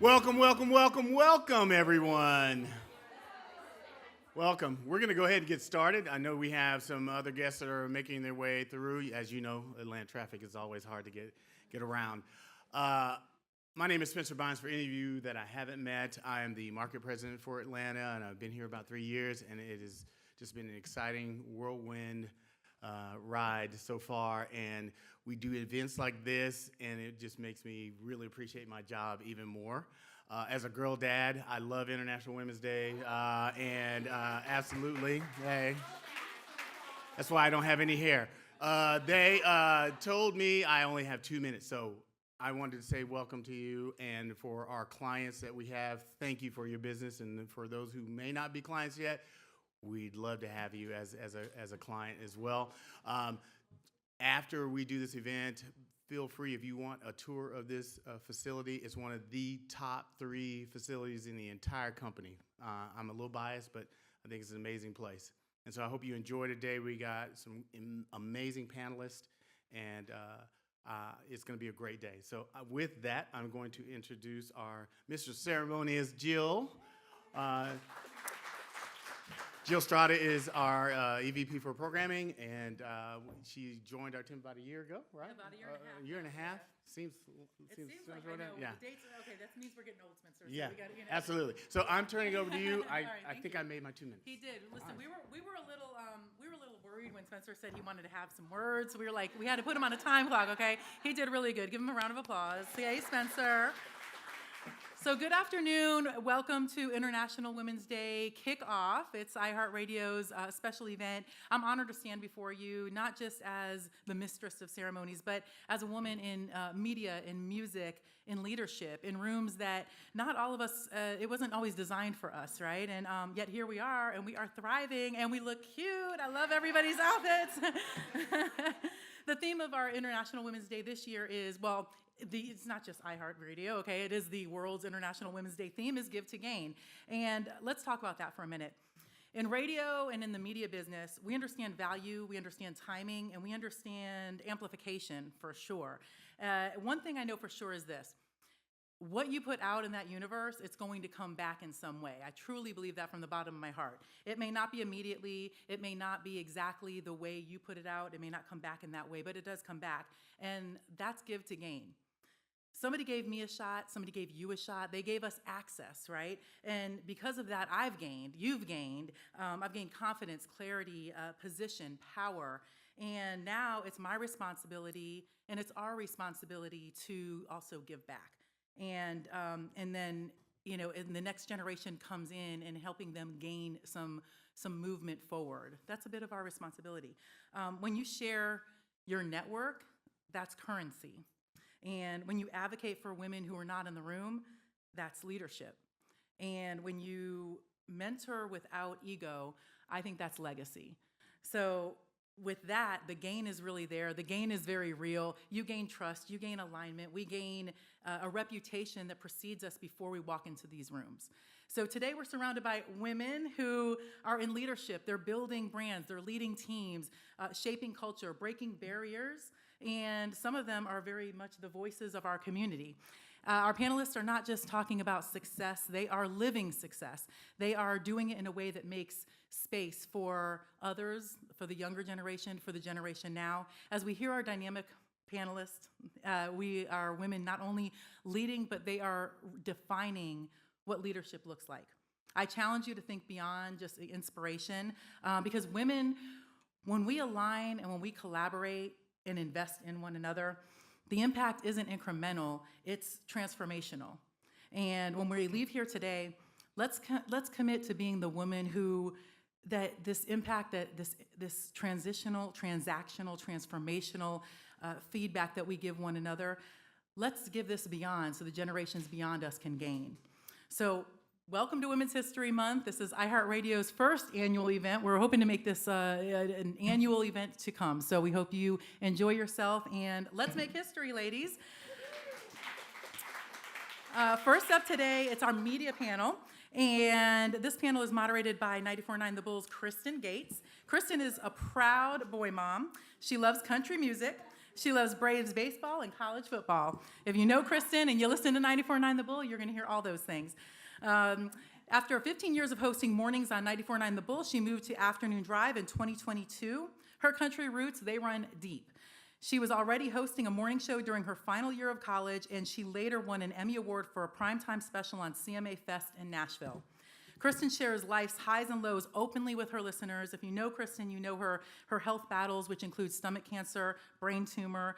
Welcome, welcome, welcome, welcome, everyone. Welcome. We're going to go ahead and get started. I know we have some other guests that are making their way through. As you know, Atlanta traffic is always hard to get around. My name is Spencer Bynes. For any of you that I haven't met, I am the market president for Atlanta, and I've been here about 3 years, and it has just been an exciting whirlwind ride so far. And we do events like this, and it just makes me really appreciate my job even more. As a girl dad, I love International Women's Day, and absolutely, hey, that's why I don't have any hair. They told me I only have 2 minutes, so I wanted to say welcome to you, and for our clients that we have, thank you for your business, and for those who may not be clients yet, we'd love to have you as a client as well. After we do this event, feel free if you want a tour of this facility. It's one of the top 3 facilities in the entire company. I'm a little biased, but I think it's an amazing place. And so I hope you enjoy today. We got some amazing panelists, and it's going to be a great day. So with that, I'm going to introduce our Mr. Ceremonious Jill. Jill Strada is our EVP for programming, and she joined our team about a year ago, right? About a year and a half. A year and a half? Seems like right. I know. Yeah. The dates are, okay, that means we're getting old, Spencer. Yeah, So we gotta, absolutely. So I'm turning it over to you. All right, I think I made my 2 minutes. He did. Listen, we were a little worried when Spencer said he wanted to have some words. So we were like, we had to put him on a time clock. Okay, he did really good. Give him a round of applause. Yay, Spencer. So good afternoon. Welcome to International Women's Day Kickoff. It's iHeartRadio's special event. I'm honored to stand before you, not just as the mistress of ceremonies, but as a woman in media, in music, in leadership, in rooms that not all of us, it wasn't always designed for us, right? And yet here we are, and we are thriving, and we look cute. I love everybody's outfits. The theme of our International Women's Day this year is, well, it's not just iHeartRadio, okay? It is the world's International Women's Day theme is Give to Gain. And let's talk about that for a minute. In radio and in the media business, we understand value, we understand timing, and we understand amplification for sure. One thing I know for sure is this. What you put out in that universe, it's going to come back in some way. I truly believe that from the bottom of my heart. It may not be immediately, it may not be exactly the way you put it out, it may not come back in that way, but it does come back. And that's give to gain. Somebody gave me a shot, somebody gave you a shot, they gave us access, right? And because of that, I've gained, you've gained, I've gained confidence, clarity, position, power, and now it's my responsibility and it's our responsibility to also give back. And then, you know, and the next generation comes in and helping them gain some movement forward. That's a bit of our responsibility. When you share your network, that's currency. And when you advocate for women who are not in the room, that's leadership. And when you mentor without ego, I think that's legacy. So with that, the gain is really there. The gain is very real. You gain trust, you gain alignment, we gain a reputation that precedes us before we walk into these rooms. So today we're surrounded by women who are in leadership. They're building brands, they're leading teams, shaping culture, breaking barriers, and some of them are very much the voices of our community. Our panelists are not just talking about success, they are living success. They are doing it in a way that makes space for others, for the younger generation, for the generation now. As we hear our dynamic panelists, we are women not only leading, but they are defining what leadership looks like. I challenge you to think beyond just the inspiration, because women, when we align and when we collaborate and invest in one another, the impact isn't incremental, it's transformational. And when we leave here today, let's commit to being the woman who, that this impact, that this transitional, transactional, transformational feedback that we give one another, let's give this beyond so the generations beyond us can gain. So welcome to Women's History Month. This is iHeartRadio's first annual event. We're hoping to make this an annual event to come. So we hope you enjoy yourself, and let's make history, ladies. First up today, it's our media panel. And this panel is moderated by 94.9 The Bull's Kristen Gates. Kristen is a proud boy mom. She loves country music. She loves Braves baseball and college football. If you know Kristen and you listen to 94.9 The Bull, you're going to hear all those things. After 15 years of hosting mornings on 94.9 The Bull, she moved to Afternoon Drive in 2022. Her country roots, they run deep. She was already hosting a morning show during her final year of college, and she later won an Emmy Award for a primetime special on CMA Fest in Nashville. Kristen shares life's highs and lows openly with her listeners. If you know Kristen, you know her health battles, which include stomach cancer, brain tumor.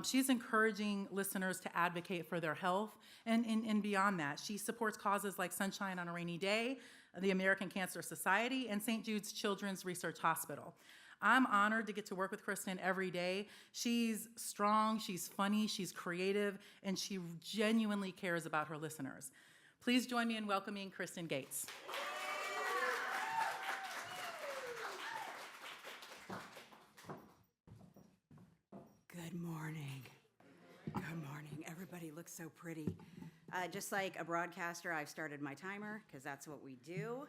She's encouraging listeners to advocate for their health and beyond that. She supports causes like Sunshine on a Rainy Day, the American Cancer Society, and St. Jude's Children's Research Hospital. I'm honored to get to work with Kristen every day. She's strong, she's funny, she's creative, and she genuinely cares about her listeners. Please join me in welcoming Kristen Gates. Good morning. Good morning. Everybody looks so pretty. Just like a broadcaster, I've started my timer because that's what we do.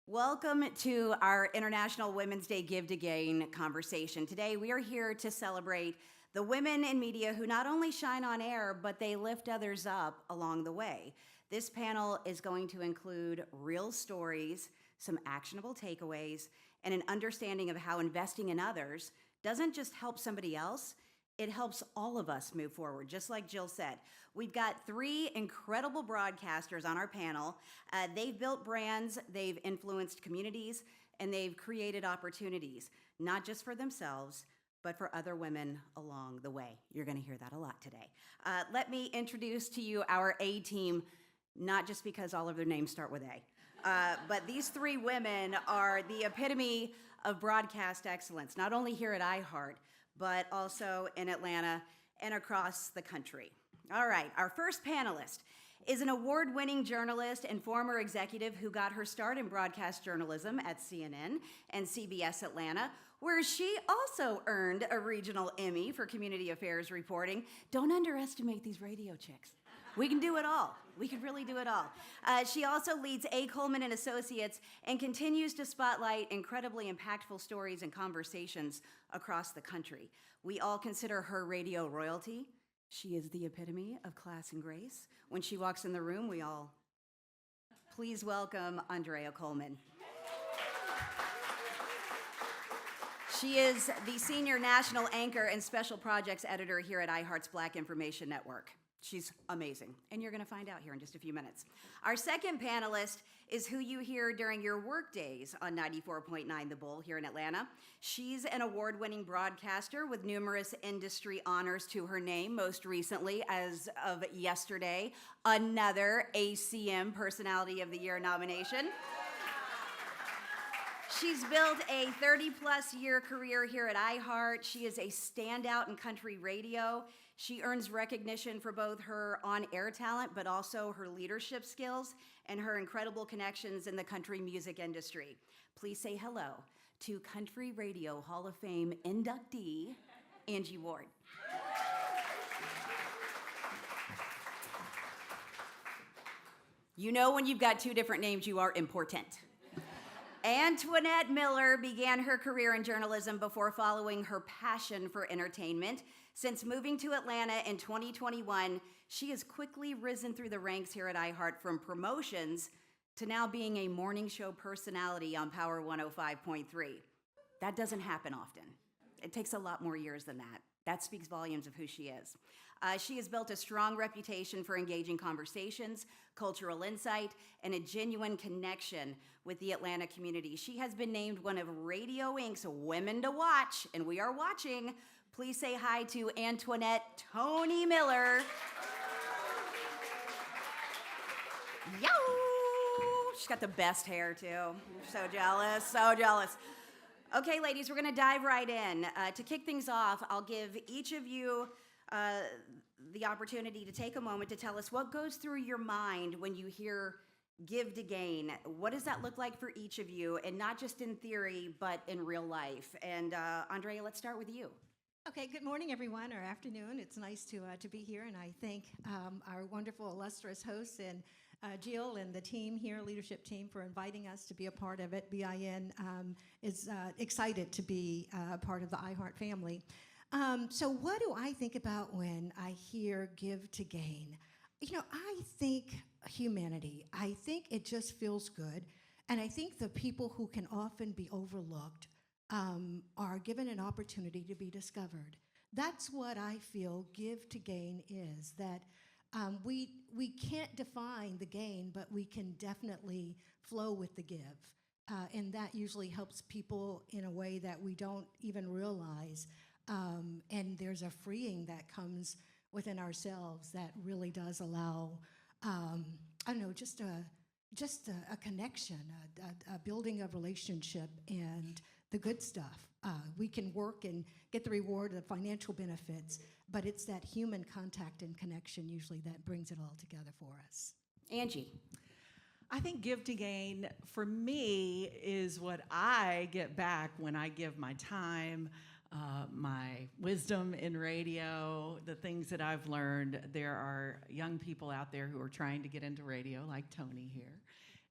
Welcome to our International Women's Day Give to Gain conversation. Today we are here to celebrate the women in media who not only shine on air, but they lift others up along the way. This panel is going to include real stories, some actionable takeaways, and an understanding of how investing in others doesn't just help somebody else, it helps all of us move forward, just like Jill said. We've got three incredible broadcasters on our panel. They've built brands, they've influenced communities, and they've created opportunities, not just for themselves, but for other women along the way. You're gonna hear that a lot today. Let me introduce to you our A team, not just because all of their names start with A, but these three women are the epitome of broadcast excellence, not only here at iHeart, but also in Atlanta and across the country. All right, our first panelist is an award-winning journalist and former executive who got her start in broadcast journalism at CNN and CBS Atlanta, where she also earned a regional Emmy for community affairs reporting. Don't underestimate these radio chicks. We can do it all. We can really do it all. She also leads A. Coleman and Associates and continues to spotlight incredibly impactful stories and conversations across the country. We all consider her radio royalty. She is the epitome of class and grace. When she walks in the room, we all please welcome Andrea Coleman. She is the senior national anchor and special projects editor here at iHeart's Black Information Network. She's amazing, and you're gonna find out here in just a few minutes. Our second panelist is who you hear during your work days on 94.9 The Bull here in Atlanta. She's an award-winning broadcaster with numerous industry honors to her name, most recently, as of yesterday, another ACM Personality of the Year nomination. She's built a 30-plus year career here at iHeart. She is a standout in country radio. She earns recognition for both her on-air talent, but also her leadership skills and her incredible connections in the country music industry. Please say hello to Country Radio Hall of Fame inductee, Angie Ward. You know when you've got two different names, you are important. Antoinette Miller began her career in journalism before following her passion for entertainment. Since moving to Atlanta in 2021, she has quickly risen through the ranks here at iHeart, from promotions to now being a morning show personality on Power 105.3. That doesn't happen often. It takes a lot more years than that. That speaks volumes of who she is. She has built a strong reputation for engaging conversations, cultural insight, and a genuine connection with the Atlanta community. She has been named one of Radio Inc.'s Women to Watch, and we are watching. Please say hi to Antoinette Tony Miller. Yo! She's got the best hair, too. I'm so jealous, so jealous. Okay, ladies, we're gonna dive right in. To kick things off, I'll give each of you the opportunity to take a moment to tell us what goes through your mind when you hear Give to Gain. What does that look like for each of you, and not just in theory, but in real life? And Andrea, let's start with you. Okay, good morning, everyone, or afternoon. It's nice to be here, and I thank our wonderful, illustrious hosts and Jill and the team here, leadership team, for inviting us to be a part of it. BIN is excited to be part of the iHeart family. So what do I think about when I hear give to gain? You know, I think humanity. I think it just feels good, and I think the people who can often be overlooked are given an opportunity to be discovered. That's what I feel give to gain is, that we can't define the gain, but we can definitely flow with the give. And that usually helps people in a way that we don't even realize. And there's a freeing that comes within ourselves that really does allow, I don't know, just a connection, a building of relationship, and the good stuff. We can work and get the reward, the financial benefits, but it's that human contact and connection usually that brings it all together for us. Angie. I think give to gain for me is what I get back when I give my time, my wisdom in radio, the things that I've learned. There are young people out there who are trying to get into radio, like Tony here,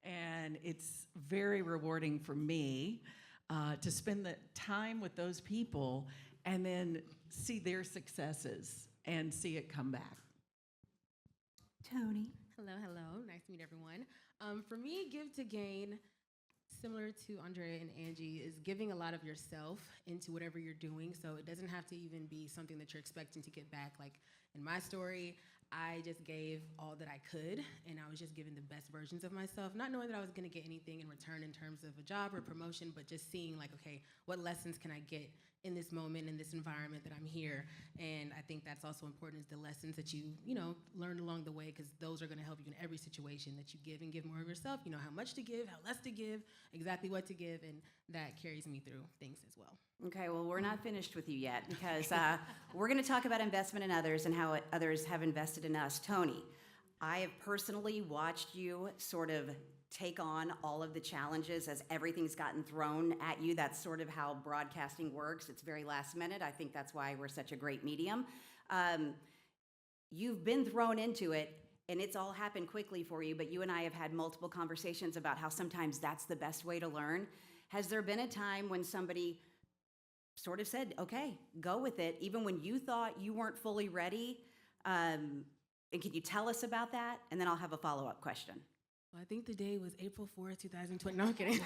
and it's very rewarding for me to spend the time with those people and then see their successes and see it come back. Tony. Hello, hello. Nice to meet everyone. For me, give to gain, similar to Andrea and Angie, is giving a lot of yourself into whatever you're doing. So it doesn't have to even be something that you're expecting to get back. Like in my story, I just gave all that I could, and I was just giving the best versions of myself, not knowing that I was going to get anything in return in terms of a job or promotion, but just seeing like, okay, what lessons can I get in this moment, in this environment that I'm here. And I think that's also important, is the lessons that you learn along the way, because those are going to help you in every situation that you give, and give more of yourself. You know how much to give, how less to give, exactly what to give, and that carries me through things as well. Okay, well, we're not finished with you yet, because we're going to talk about investment in others and how others have invested in us. Tony, I have personally watched you sort of take on all of the challenges as everything's gotten thrown at you. That's sort of how broadcasting works. It's very last minute. I think that's why we're such a great medium. You've been thrown into it, and it's all happened quickly for you, but you and I have had multiple conversations about how sometimes that's the best way to learn. Has there been a time when somebody sort of said, okay, go with it, even when you thought you weren't fully ready? And can you tell us about that? And then I'll have a follow-up question. Well, I think the day was April 4th, 2020. No, I'm kidding.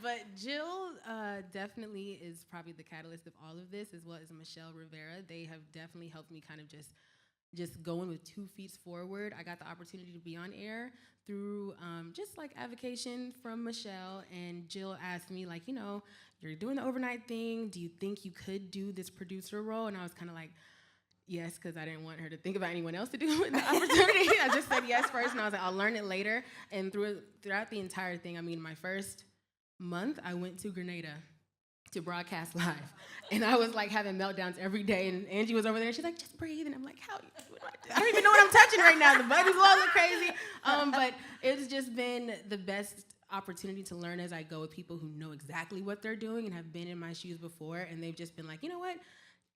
But Jill definitely is probably the catalyst of all of this, as well as Michelle Rivera. They have definitely helped me kind of just going with 2 feet forward. I got the opportunity to be on air through just like avocation from Michelle, and Jill asked me, like, you're doing the overnight thing. Do you think you could do this producer role? And I was kind of like, yes, because I didn't want her to think about anyone else to do with the opportunity. I just said yes first, and I was like, I'll learn it later. And throughout the entire thing, I mean, my first month, I went to Grenada to broadcast live. And I was like having meltdowns every day, and Angie was over there, and she's like, just breathe. And I'm like, I don't even know what I'm touching right now. The buttons all look crazy. But it's just been the best opportunity to learn as I go with people who know exactly what they're doing and have been in my shoes before. And they've just been like, you know what?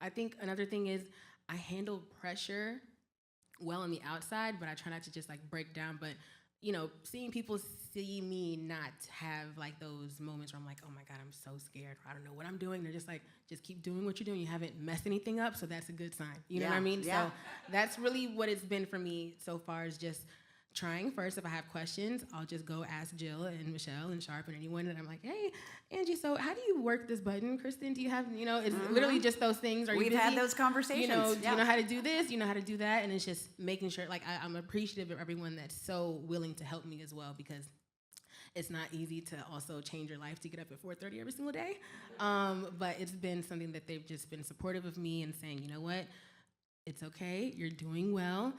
I think another thing is I handle pressure well on the outside, but I try not to just like break down. But seeing people see me not have like those moments where I'm like, oh my God, I'm so scared. I don't know what I'm doing. They're just like, just keep doing what you're doing. You haven't messed anything up, so that's a good sign. You know what I mean? Yeah. So that's really what it's been for me so far, is just trying first. If I have questions, I'll just go ask Jill and Michelle and Sharp and anyone, and I'm like, hey, Angie, so how do you work this button? Kristen, do you have, it's literally just those things. We've had those conversations. Do you know how to do this? You know how to do that? And it's just making sure, like, I'm appreciative of everyone that's so willing to help me as well, because it's not easy to also change your life to get up at 4:30 every single day. But it's been something that they've just been supportive of me and saying, you know what, it's okay, you're doing well.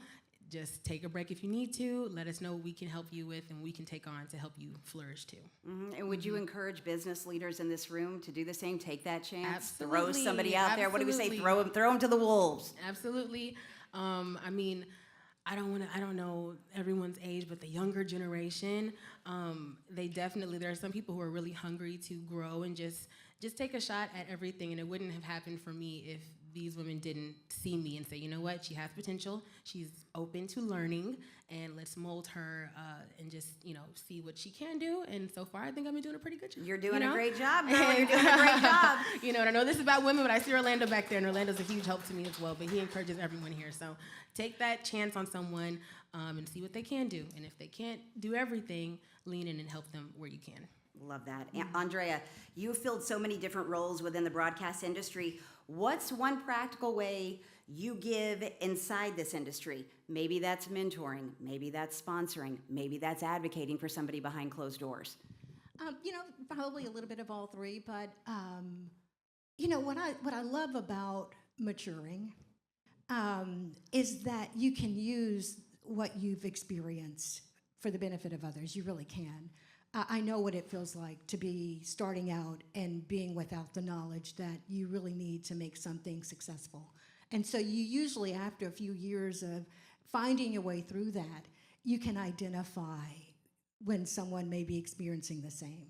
Just take a break if you need to. Let us know what we can help you with, and we can take on to help you flourish too. Mm-hmm. And would you encourage business leaders in this room to do the same? Take that chance. Absolutely. Throw somebody out there. What do we say? Absolutely. Throw them to the wolves. Absolutely. I mean, I don't know everyone's age, but the younger generation, there are some people who are really hungry to grow and just just take a shot at everything, and it wouldn't have happened for me if these women didn't see me and say, you know what, she has potential, she's open to learning, and let's mold her and just, see what she can do. And so far, I think I've been doing a pretty good job. You're doing you know? a great job, girl. You're doing a great job. And I know this is about women, but I see Orlando back there, and Orlando's a huge help to me as well, but he encourages everyone here. So take that chance on someone and see what they can do. And if they can't do everything, lean in and help them where you can. Love that. Andrea, you've filled so many different roles within the broadcast industry. What's one practical way you give inside this industry? Maybe that's mentoring, maybe that's sponsoring, maybe that's advocating for somebody behind closed doors. Probably a little bit of all three, but what I love about maturing is that you can use what you've experienced for the benefit of others. You really can. I know what it feels like to be starting out and being without the knowledge that you really need to make something successful. And so you usually, after a few years of finding your way through that, you can identify when someone may be experiencing the same.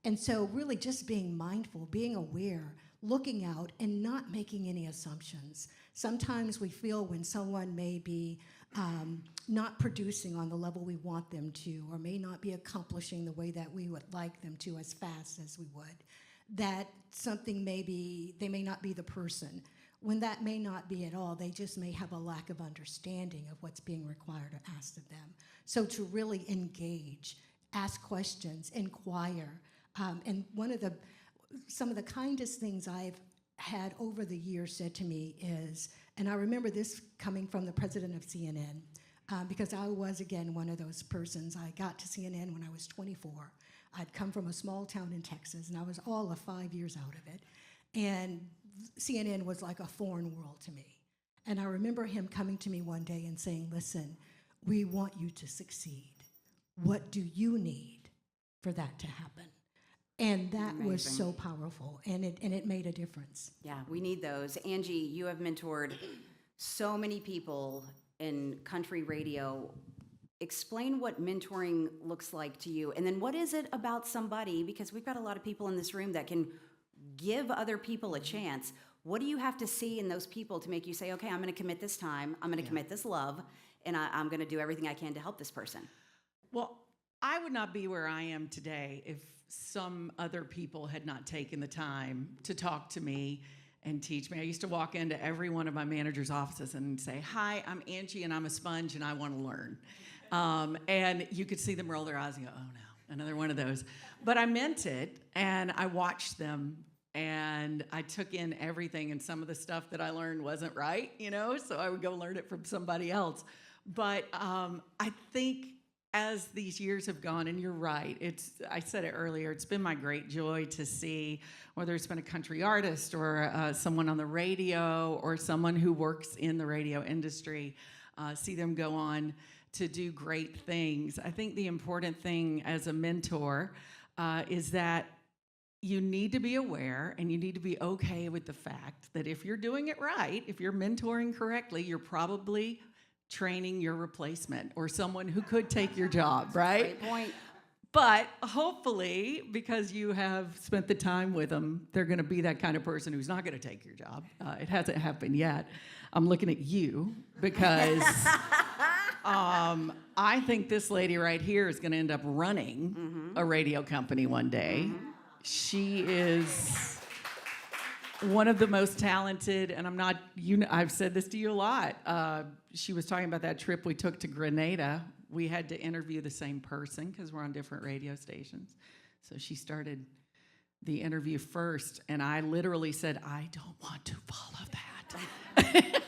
And so really just being mindful, being aware, looking out, and not making any assumptions. Sometimes we feel when someone may be not producing on the level we want them to, or may not be accomplishing the way that we would like them to as fast as we would, that something they may not be the person. When that may not be at all, they just may have a lack of understanding of what's being required or asked of them. So to really engage, ask questions, inquire, and some of the kindest things I've had over the years said to me is, and I remember this coming from the president of CNN, because I was, again, one of those persons. I got to CNN when I was 24. I'd come from a small town in Texas, and I was all of 5 years out of it. And CNN was like a foreign world to me. And I remember him coming to me one day and saying, listen, we want you to succeed. What do you need for that to happen? And that was so powerful, and it made a difference. Yeah, we need those. Angie, you have mentored so many people in country radio. Explain what mentoring looks like to you, and then what is it about somebody, because we've got a lot of people in this room that can give other people a chance. What do you have to see in those people to make you say, okay, I'm going to commit this time, I'm going to commit this love, and I'm going to do everything I can to help this person? Well, I would not be where I am today if some other people had not taken the time to talk to me and teach me. I used to walk into every one of my manager's offices and say, hi, I'm Angie, and I'm a sponge, and I want to learn. And you could see them roll their eyes and go, oh, no, another one of those. But I meant it, and I watched them, and I took in everything, and some of the stuff that I learned wasn't right, so I would go learn it from somebody else. But I think as these years have gone, and you're right, I said it earlier, it's been my great joy to see, whether it's been a country artist or someone on the radio or someone who works in the radio industry, see them go on to do great things. I think the important thing as a mentor is that you need to be aware and you need to be okay with the fact that if you're doing it right, if you're mentoring correctly, you're probably training your replacement or someone who could take your job, right? Great point. But hopefully, because you have spent the time with them, they're going to be that kind of person who's not going to take your job. It hasn't happened yet. I'm looking at you because I think this lady right here is going to end up running a radio company one day. She is one of the most talented, and I've said this to you a lot. She was talking about that trip we took to Grenada. We had to interview the same person because we're on different radio stations. So she started the interview first, and I literally said, I don't want to follow that.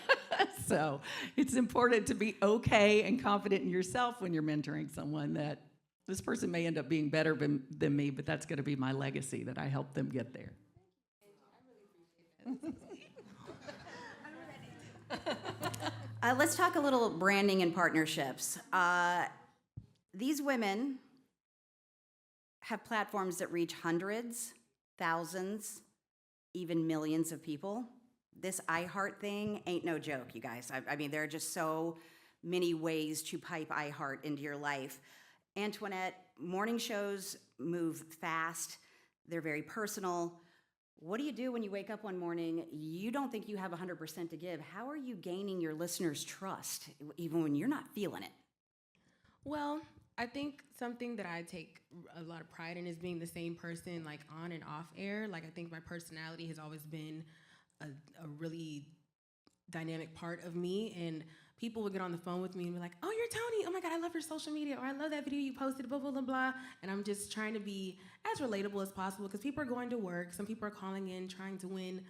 So it's important to be okay and confident in yourself when you're mentoring someone that this person may end up being better than me, but that's going to be my legacy, that I helped them get there. Let's talk a little branding and partnerships. These women have platforms that reach hundreds, thousands, even millions of people. This iHeart thing ain't no joke, you guys. I mean, there are just so many ways to pipe iHeart into your life. Antoinette, morning shows move fast. They're very personal. What do you do when you wake up one morning, you don't think you have 100% to give? How are you gaining your listeners' trust, even when you're not feeling it? Well, I think something that I take a lot of pride in is being the same person, like on and off air. Like I think my personality has always been a really dynamic part of me, and people would get on the phone with me and be like, "Oh, you're Tony. Oh my God, I love your social media," or "I love that video you posted." Blah blah blah blah. And I'm just trying to be as relatable as possible because people are going to work. Some people are calling in trying to win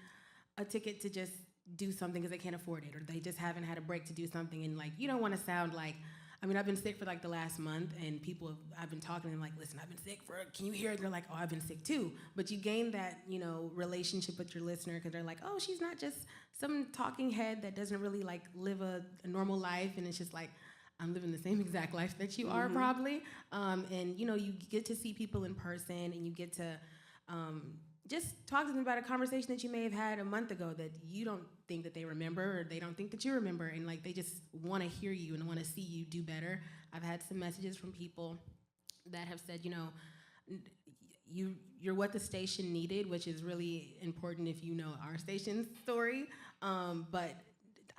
a ticket to just do something because they can't afford it, or they just haven't had a break to do something. And like, you don't want to sound like, I mean, I've been sick for like the last month, and I've been talking to them like, "Listen, I've been sick can you hear it?" They're like, "Oh, I've been sick too." But you gain that, relationship with your listener because they're like, "Oh, she's not just some talking head that doesn't really like live a normal life," and it's just like, I'm living the same exact life that you are probably. And you get to see people in person, and you get to just talk to them about a conversation that you may have had a month ago that you don't think that they remember, or they don't think that you remember, and like they just want to hear you and want to see you do better. I've had some messages from people that have said, you're what the station needed, which is really important if you know our station's story. But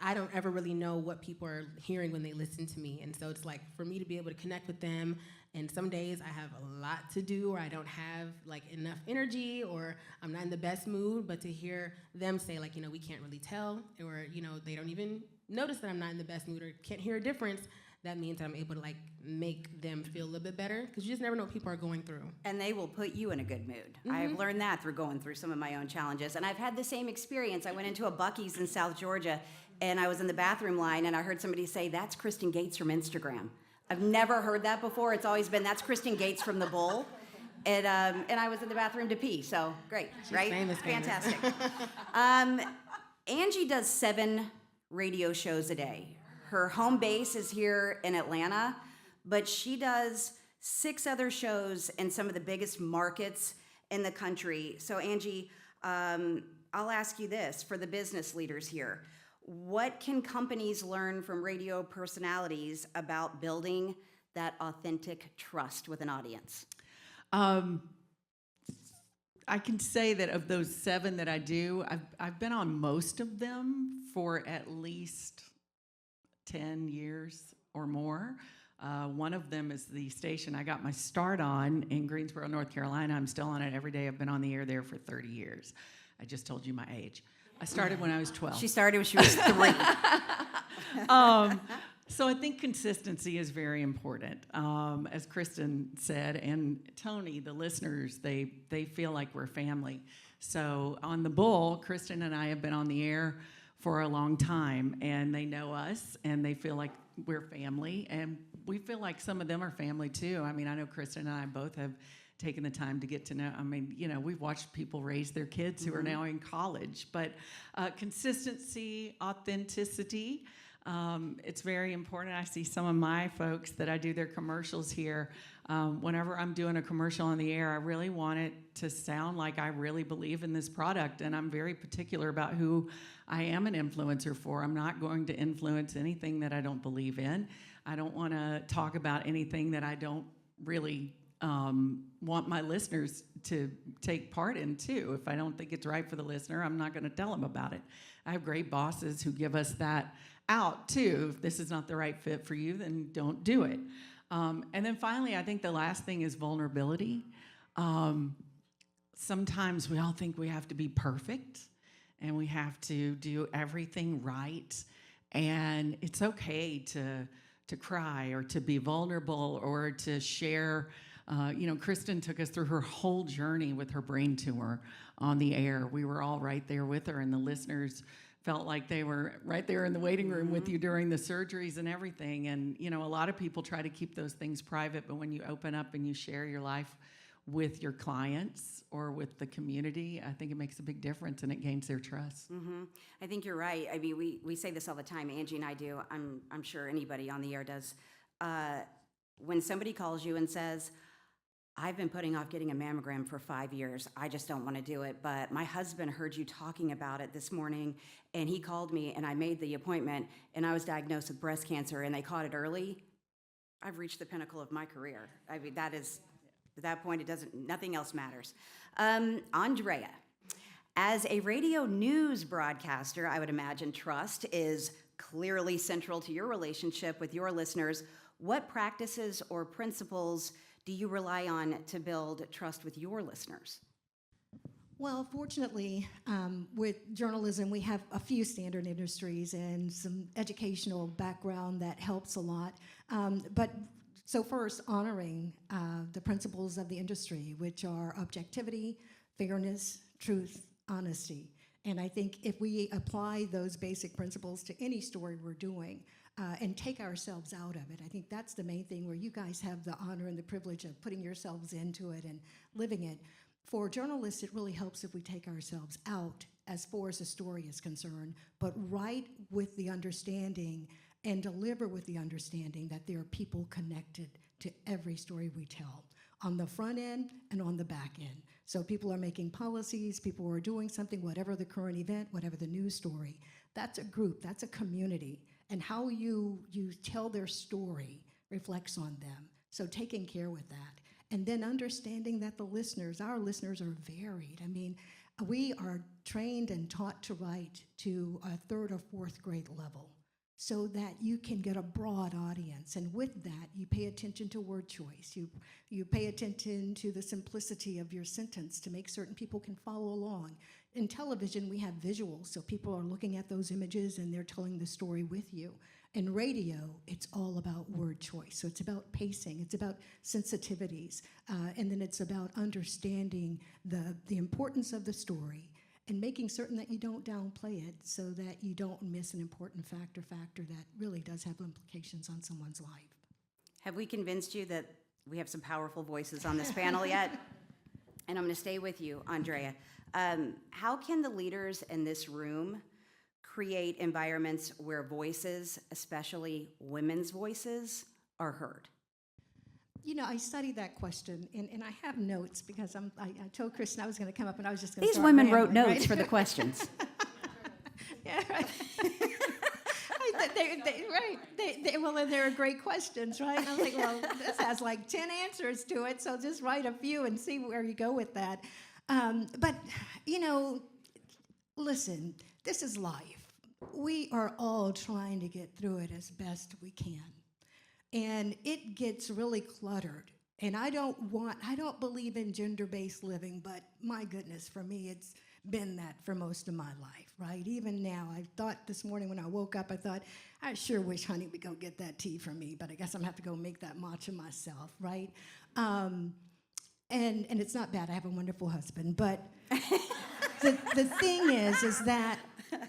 I don't ever really know what people are hearing when they listen to me. And so it's like for me to be able to connect with them, and some days I have a lot to do, or I don't have like enough energy, or I'm not in the best mood, but to hear them say like, we can't really tell, or, they don't even notice that I'm not in the best mood or can't hear a difference, that means I'm able to like make them feel a little bit better, because you just never know what people are going through. And they will put you in a good mood. I've learned that through going through some of my own challenges. And I've had the same experience. I went into a Buc-ee's in South Georgia, and I was in the bathroom line, and I heard somebody say, "That's Kristen Gates from Instagram." I've never heard that before. It's always been, "That's Kristen Gates from The Bull." And I was in the bathroom to pee, so great, right? Famous. Fantastic. Angie does 7 radio shows a day. Her home base is here in Atlanta, but she does 6 other shows in some of the biggest markets in the country. So Angie, I'll ask you this, for the business leaders here. What can companies learn from radio personalities about building that authentic trust with an audience? I can say that of those 7 that I do, I've been on most of them for at least 10 years or more. One of them is the station I got my start on in Greensboro, North Carolina. I'm still on it every day. I've been on the air there for 30 years. I just told you my age. I started when I was 12. She started when she was 3. So I think consistency is very important. As Kristen said, and Tony, the listeners, they feel like we're family. So on The Bull, Kristen and I have been on the air for a long time, and they know us, and they feel like we're family, and we feel like some of them are family too. I mean, I know Kristen and I both have taken the time to get to know, we've watched people raise their kids who are now in college, but consistency, authenticity, it's very important. I see some of my folks that I do their commercials here. Whenever I'm doing a commercial on the air, I really want it to sound like I really believe in this product, and I'm very particular about who I am an influencer for. I'm not going to influence anything that I don't believe in. I don't want to talk about anything that I don't really want my listeners to take part in too. If I don't think it's right for the listener, I'm not going to tell them about it. I have great bosses who give us that out too. If this is not the right fit for you, then don't do it. And then finally, I think the last thing is vulnerability. Sometimes we all think we have to be perfect and we have to do everything right. And it's okay to cry or to be vulnerable or to share. Kristen took us through her whole journey with her brain tumor on the air. We were all right there with her, and the listeners felt like they were right there in the waiting room with you during the surgeries and everything. And, a lot of people try to keep those things private, but when you open up and you share your life with your clients or with the community, I think it makes a big difference and it gains their trust. Mm-hmm. I think you're right. I mean, we say this all the time. Angie and I do. I'm sure anybody on the air does. When somebody calls you and says, "I've been putting off getting a mammogram for 5 years. I just don't want to do it. But my husband heard you talking about it this morning, and he called me, and I made the appointment, and I was diagnosed with breast cancer, and they caught it early." I've reached the pinnacle of my career. I mean, that is, at that point, nothing else matters. Andrea, As a radio news broadcaster, I would imagine trust is clearly central to your relationship with your listeners. What practices or principles do you rely on to build trust with your listeners? Well, fortunately, with journalism, we have a few standard industries and some educational background that helps a lot. So first, honoring the principles of the industry, which are objectivity, fairness, truth, honesty. And I think if we apply those basic principles to any story we're doing and take ourselves out of it, I think that's the main thing, where you guys have the honor and the privilege of putting yourselves into it and living it. For journalists, it really helps if we take ourselves out as far as the story is concerned, but write with the understanding and deliver with the understanding that there are people connected to every story we tell, on the front end and on the back end. So people are making policies, people are doing something, whatever the current event, whatever the news story. That's a group, that's a community. And how you tell their story reflects on them. So taking care with that. And then understanding that our listeners are varied. I mean, we are trained and taught to write to a third or fourth grade level so that you can get a broad audience. And with that, you pay attention to word choice. You pay attention to the simplicity of your sentence to make certain people can follow along. In television, we have visuals, so people are looking at those images and they're telling the story with you. In radio, it's all about word choice. So it's about pacing, it's about sensitivities, and then it's about understanding the importance of the story and making certain that you don't downplay it so that you don't miss an important factor that really does have implications on someone's life. Have we convinced you that we have some powerful voices on this panel yet? And I'm going to stay with you, Andrea. How can the leaders in this room create environments where voices, especially women's voices, are heard? You know, I studied that question, and I have notes because I told Kristen I was going to come up, and I was just going to These women wrote notes for the questions. Yeah, right. They're great questions, right? And I was like, well, this has like 10 answers to it, so just write a few and see where you go with that. But, you know, listen, this is life. We are all trying to get through it as best we can. And it gets really cluttered. And I don't believe in gender-based living, but my goodness, for me, it's been that for most of my life, right? Even now, I thought this morning when I woke up, I sure wish Honey would go get that tea for me, but I guess I'm gonna have to go make that matcha myself, right? And it's not bad, I have a wonderful husband, but the thing is that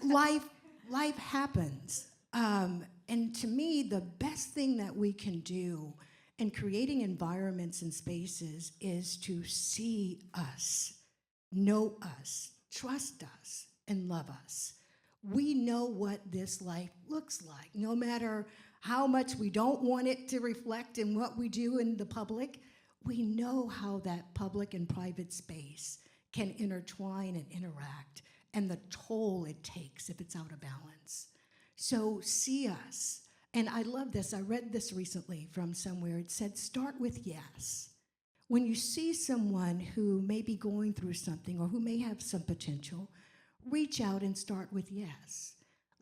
life happens. And to me, the best thing that we can do in creating environments and spaces is to see us, know us, trust us, and love us. We know what this life looks like. No matter how much we don't want it to reflect in what we do in the public, we know how that public and private space can intertwine and interact, and the toll it takes if it's out of balance. So see us. And I love this. I read this recently from somewhere. It said, start with yes. When you see someone who may be going through something or who may have some potential, reach out and start with yes.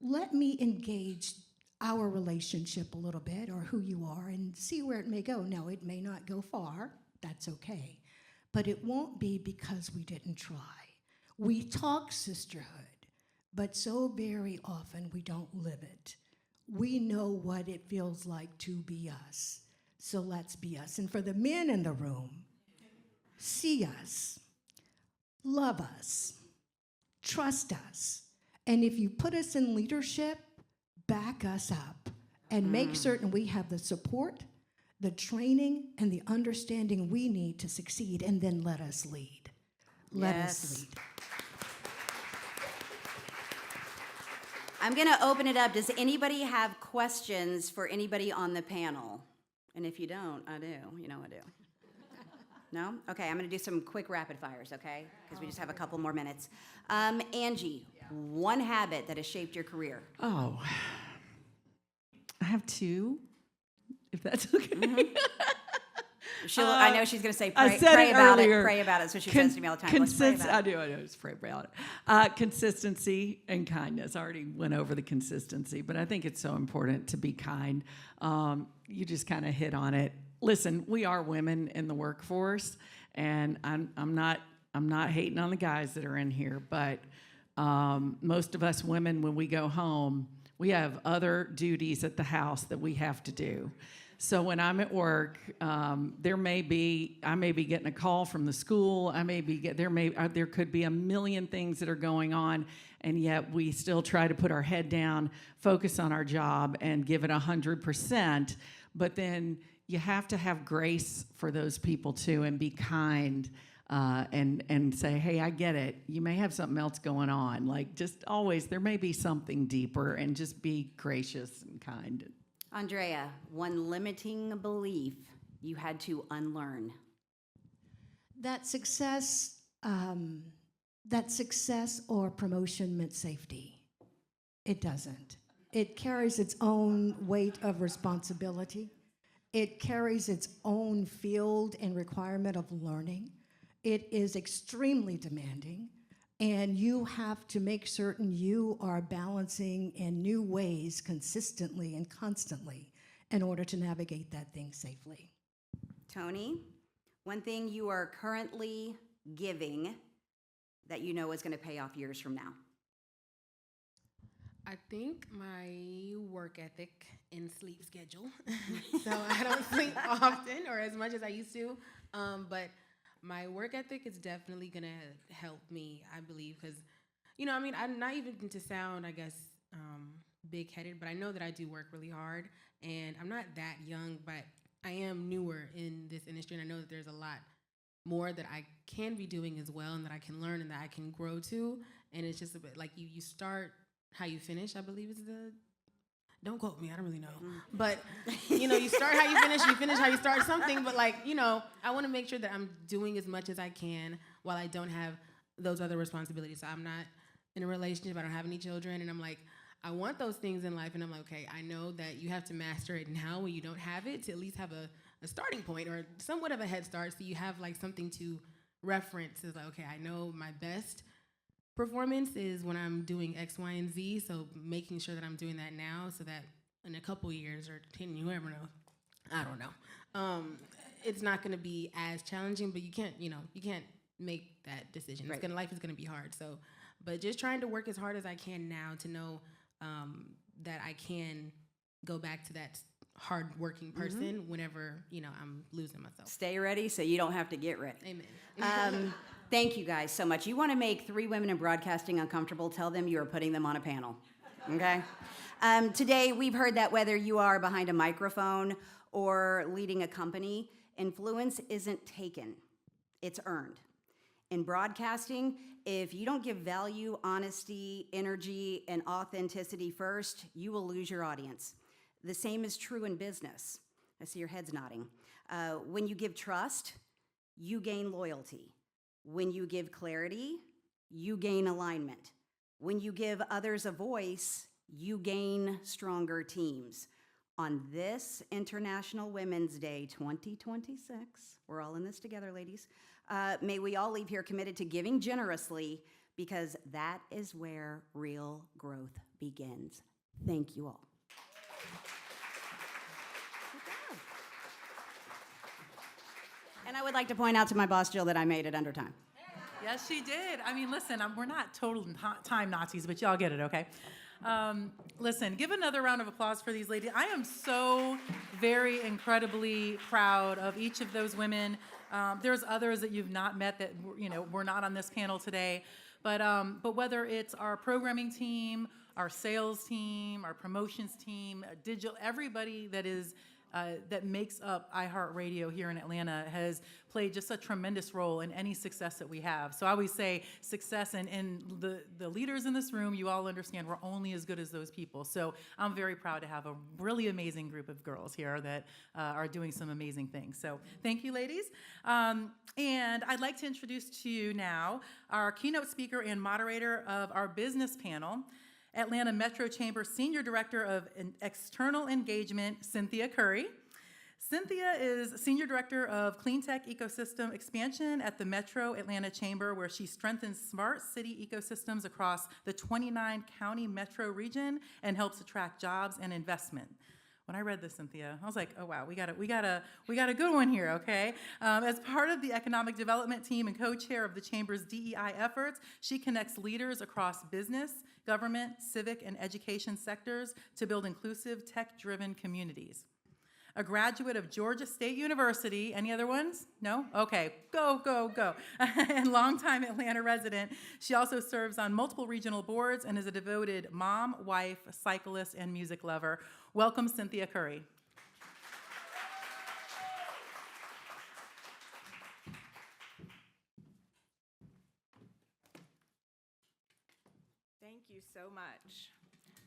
Let me engage our relationship a little bit, or who you are, and see where it may go. Now, it may not go far. That's okay. But it won't be because we didn't try. We talk sisterhood, but so very often we don't live it. We know what it feels like to be us, so let's be us. And for the men in the room, see us, love us, trust us, and if you put us in leadership, back us up and make certain we have the support, the training, and the understanding we need to succeed, and then let us lead. Let us lead. I'm going to open it up. Does anybody have questions for anybody on the panel? And if you don't, I do. You know I do. No? Okay, I'm going to do some quick rapid fires, okay? Because we just have a couple more minutes. Angie, one habit that has shaped your career. Oh, I have two, if that's okay. I know she's going to say, I pray, said pray it about earlier. it, pray about it. So she says to me all the time, let's pray about I it. do, just pray about it. Consistency and kindness. I already went over the consistency, but I think it's so important to be kind. You just kind of hit on it. Listen, we are women in the workforce, and I'm not hating on the guys that are in here, but most of us women, when we go home, we have other duties at the house that we have to do. So when I'm at work, I may be getting a call from the school. There could be a million things that are going on, and yet we still try to put our head down, focus on our job, and give it 100%. But then you have to have grace for those people too, and be kind, and say, hey, I get it. You may have something else going on. Like, just always, there may be something deeper, and just be gracious and kind. Andrea, one limiting belief you had to unlearn. That success or promotion meant safety. It doesn't. It carries its own weight of responsibility. It carries its own field and requirement of learning. It is extremely demanding, and you have to make certain you are balancing in new ways consistently and constantly in order to navigate that thing safely. Tony, one thing you are currently giving that you know is going to pay off years from now. I think my work ethic and sleep schedule. So I don't sleep often or as much as I used to. But my work ethic is definitely going to help me, I believe, because, I'm not even to sound, I guess, big-headed, but I know that I do work really hard, and I'm not that young, but I am newer in this industry, and I know that there's a lot more that I can be doing as well and that I can learn and that I can grow to, and it's just a bit like you start how you finish, I believe is don't quote me, I don't really know. But, you start how you finish how you start something. But, I want to make sure that I'm doing as much as I can while I don't have those other responsibilities. So I'm not in a relationship, I don't have any children, and I'm like, I want those things in life, and I'm like, okay, I know that you have to master it now when you don't have it to at least have a starting point or somewhat of a head start so you have, something to reference. It's like, okay, I know my best performance is when I'm doing X, Y, and Z, so making sure that I'm doing that now so that in a couple years or 10, you never know, I don't know. It's not going to be as challenging, but you can't make that decision. Right. Life is going to be hard. So, but just trying to work as hard as I can now to know that I can go back to that hard-working person whenever, I'm losing myself. Stay ready so you don't have to get ready. Amen. Thank you guys so much. You want to make 3 women in broadcasting uncomfortable, tell them you are putting them on a panel, okay? Today, we've heard that whether you are behind a microphone or leading a company, influence isn't taken, it's earned. In broadcasting, if you don't give value, honesty, energy, and authenticity first, you will lose your audience. The same is true in business. I see your heads nodding. When you give trust, you gain loyalty. When you give clarity, you gain alignment. When you give others a voice, you gain stronger teams. On this International Women's Day 2026, we're all in this together, ladies, may we all leave here committed to giving generously because that is where real growth begins. Thank you all. And I would like to point out to my boss, Jill, that I made it under time. Yes, she did. I mean, listen, we're not total time Nazis, but y'all get it, okay? Listen, give another round of applause for these ladies. I am so very incredibly proud of each of those women. There's others that you've not met that, were not on this panel today. But whether it's our programming team, our sales team, our promotions team, digital, everybody that is that makes up iHeartRadio here in Atlanta has played just a tremendous role in any success that we have. So I always say success, and the leaders in this room, you all understand we're only as good as those people. So I'm very proud to have a really amazing group of girls here that are doing some amazing things. So thank you, ladies. And I'd like to introduce to you now our keynote speaker and moderator of our business panel, Atlanta Metro Chamber Senior Director of External Engagement, Cynthia Curry. Cynthia is Senior Director of Clean Tech Ecosystem Expansion at the Metro Atlanta Chamber, where she strengthens smart city ecosystems across the 29-county metro region and helps attract jobs and investment. When I read this, Cynthia, I was like, oh wow, we got a good one here, okay? As part of the economic development team and co-chair of the Chamber's DEI efforts, she connects leaders across business, government, civic, and education sectors to build inclusive, tech-driven communities. A graduate of Georgia State University. Any other ones? No? Okay, go. And longtime Atlanta resident. She also serves on multiple regional boards and is a devoted mom, wife, cyclist, and music lover. Welcome, Cynthia Curry. Thank you so much.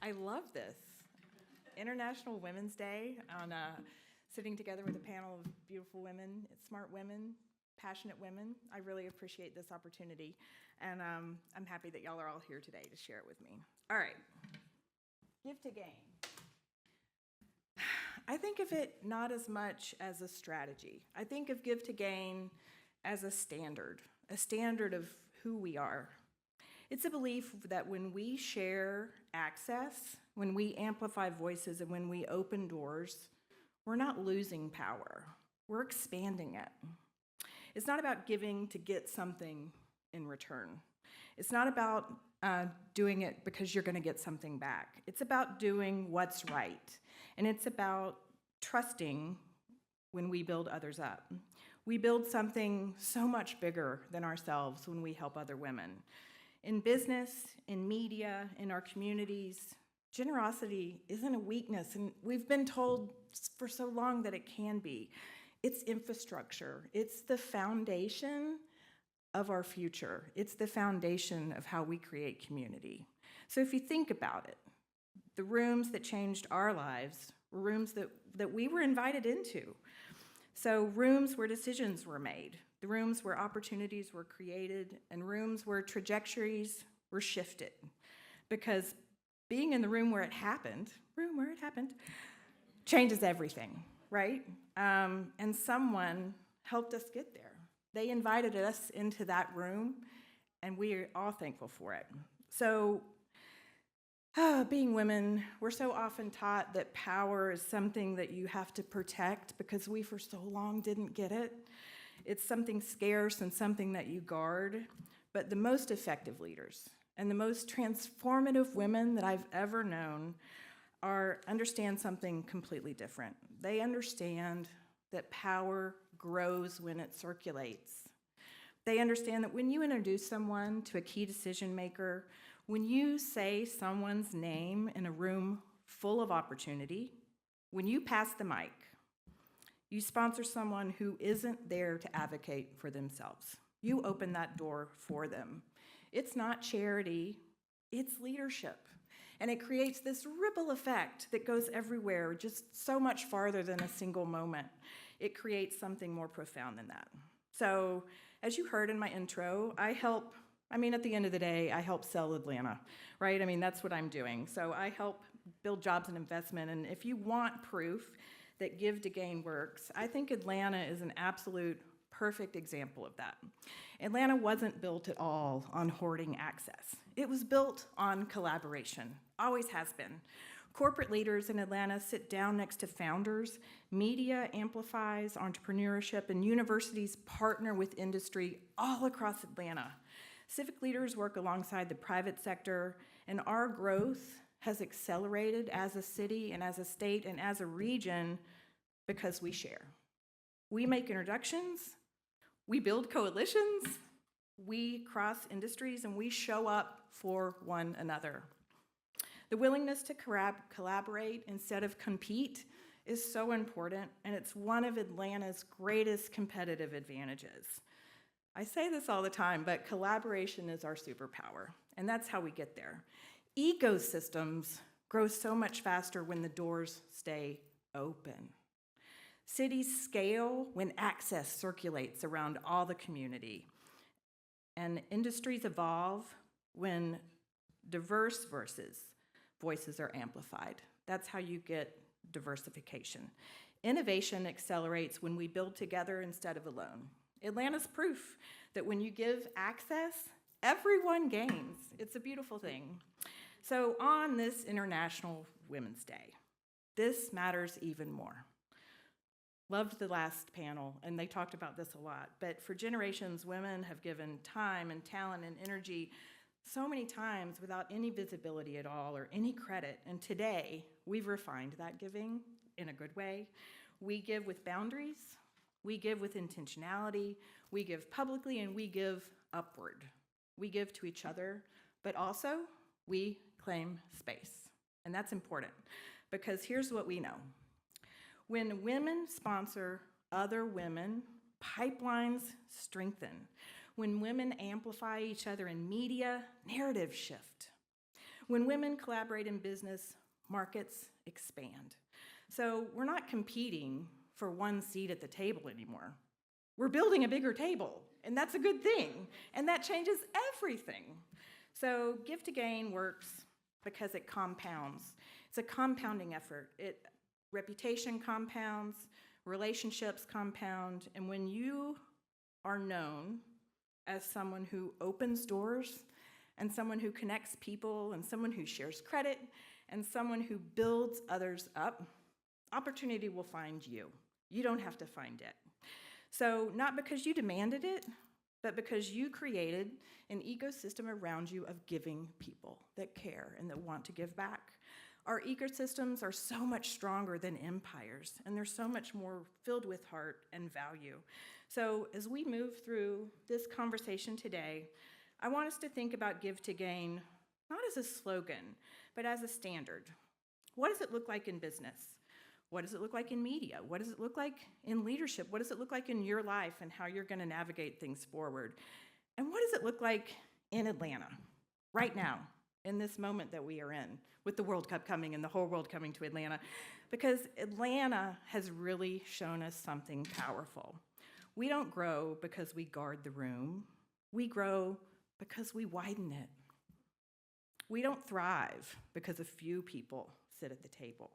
I love this. International Women's Day on sitting together with a panel of beautiful women, smart women, passionate women. I really appreciate this opportunity, and I'm happy that y'all are all here today to share it with me. All right, give to gain. I think of it not as much as a strategy. I think of give to gain as a standard of who we are. It's a belief that when we share access, when we amplify voices, and when we open doors, we're not losing power. We're expanding it. It's not about giving to get something in return. It's not about doing it because you're going to get something back. It's about doing what's right. And it's about trusting when we build others up. We build something so much bigger than ourselves when we help other women. In business, in media, in our communities, generosity isn't a weakness, and we've been told for so long that it can be. It's infrastructure. It's the foundation of our future. It's the foundation of how we create community. So if you think about it, the rooms that changed our lives were rooms that we were invited into. So rooms where decisions were made, the rooms where opportunities were created, and rooms where trajectories were shifted. Because being in the room where it happened, changes everything, right? And someone helped us get there. They invited us into that room, and we are all thankful for it. So, being women, we're so often taught that power is something that you have to protect because we for so long didn't get it. It's something scarce and something that you guard. But the most effective leaders and the most transformative women that I've ever known understand something completely different. They understand that power grows when it circulates. They understand that when you introduce someone to a key decision maker, when you say someone's name in a room full of opportunity, when you pass the mic, you sponsor someone who isn't there to advocate for themselves. You open that door for them. It's not charity, it's leadership. And it creates this ripple effect that goes everywhere, just so much farther than a single moment. It creates something more profound than that. So, as you heard in my intro, at the end of the day, I help sell Atlanta, right? That's what I'm doing. So I help build jobs and investment. And if you want proof that Give to Gain works, I think Atlanta is an absolute perfect example of that. Atlanta wasn't built at all on hoarding access. It was built on collaboration, always has been. Corporate leaders in Atlanta sit down next to founders, media amplifies entrepreneurship, and universities partner with industry all across Atlanta. Civic leaders work alongside the private sector, and our growth has accelerated as a city and as a state and as a region because we share. We make introductions, we build coalitions, we cross industries, and we show up for one another. The willingness to collaborate instead of compete is so important, and it's one of Atlanta's greatest competitive advantages. I say this all the time, but collaboration is our superpower, and that's how we get there. Ecosystems grow so much faster when the doors stay open. Cities scale when access circulates around all the community, and industries evolve when diverse voices are amplified. That's how you get diversification. Innovation accelerates when we build together instead of alone. Atlanta's proof that when you give access, everyone gains. It's a beautiful thing. So on this International Women's Day, this matters even more. Loved the last panel, and they talked about this a lot, but for generations, women have given time and talent and energy so many times without any visibility at all or any credit, and today, we've refined that giving in a good way. We give with boundaries, we give with intentionality, we give publicly, and we give upward. We give to each other, but also we claim space. And that's important because here's what we know. When women sponsor other women, pipelines strengthen. When women amplify each other in media, narratives shift. When women collaborate in business, markets expand. So we're not competing for one seat at the table anymore. We're building a bigger table, and that's a good thing, and that changes everything. So Give to Gain works because it compounds. It's a compounding effort. Reputation compounds, relationships compound, and when you are known as someone who opens doors, and someone who connects people, and someone who shares credit, and someone who builds others up, opportunity will find you. You don't have to find it. So not because you demanded it, but because you created an ecosystem around you of giving people that care and that want to give back. Our ecosystems are so much stronger than empires, and they're so much more filled with heart and value. So as we move through this conversation today, I want us to think about Give to Gain not as a slogan, but as a standard. What does it look like in business? What does it look like in media? What does it look like in leadership? What does it look like in your life and how you're going to navigate things forward? And what does it look like in Atlanta right now, in this moment that we are in, with the World Cup coming and the whole world coming to Atlanta? Because Atlanta has really shown us something powerful. We don't grow because we guard the room. We grow because we widen it. We don't thrive because a few people sit at the table.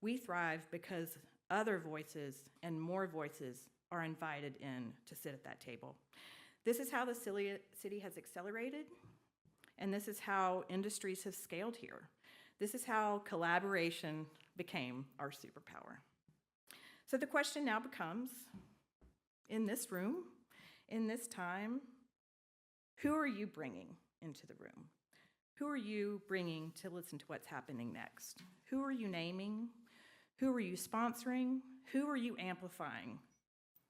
We thrive because other voices and more voices are invited in to sit at that table. This is how the city has accelerated, and this is how industries have scaled here. This is how collaboration became our superpower. So the question now becomes, in this room, in this time, who are you bringing into the room? Who are you bringing to listen to what's happening next? Who are you naming? Who are you sponsoring? Who are you amplifying?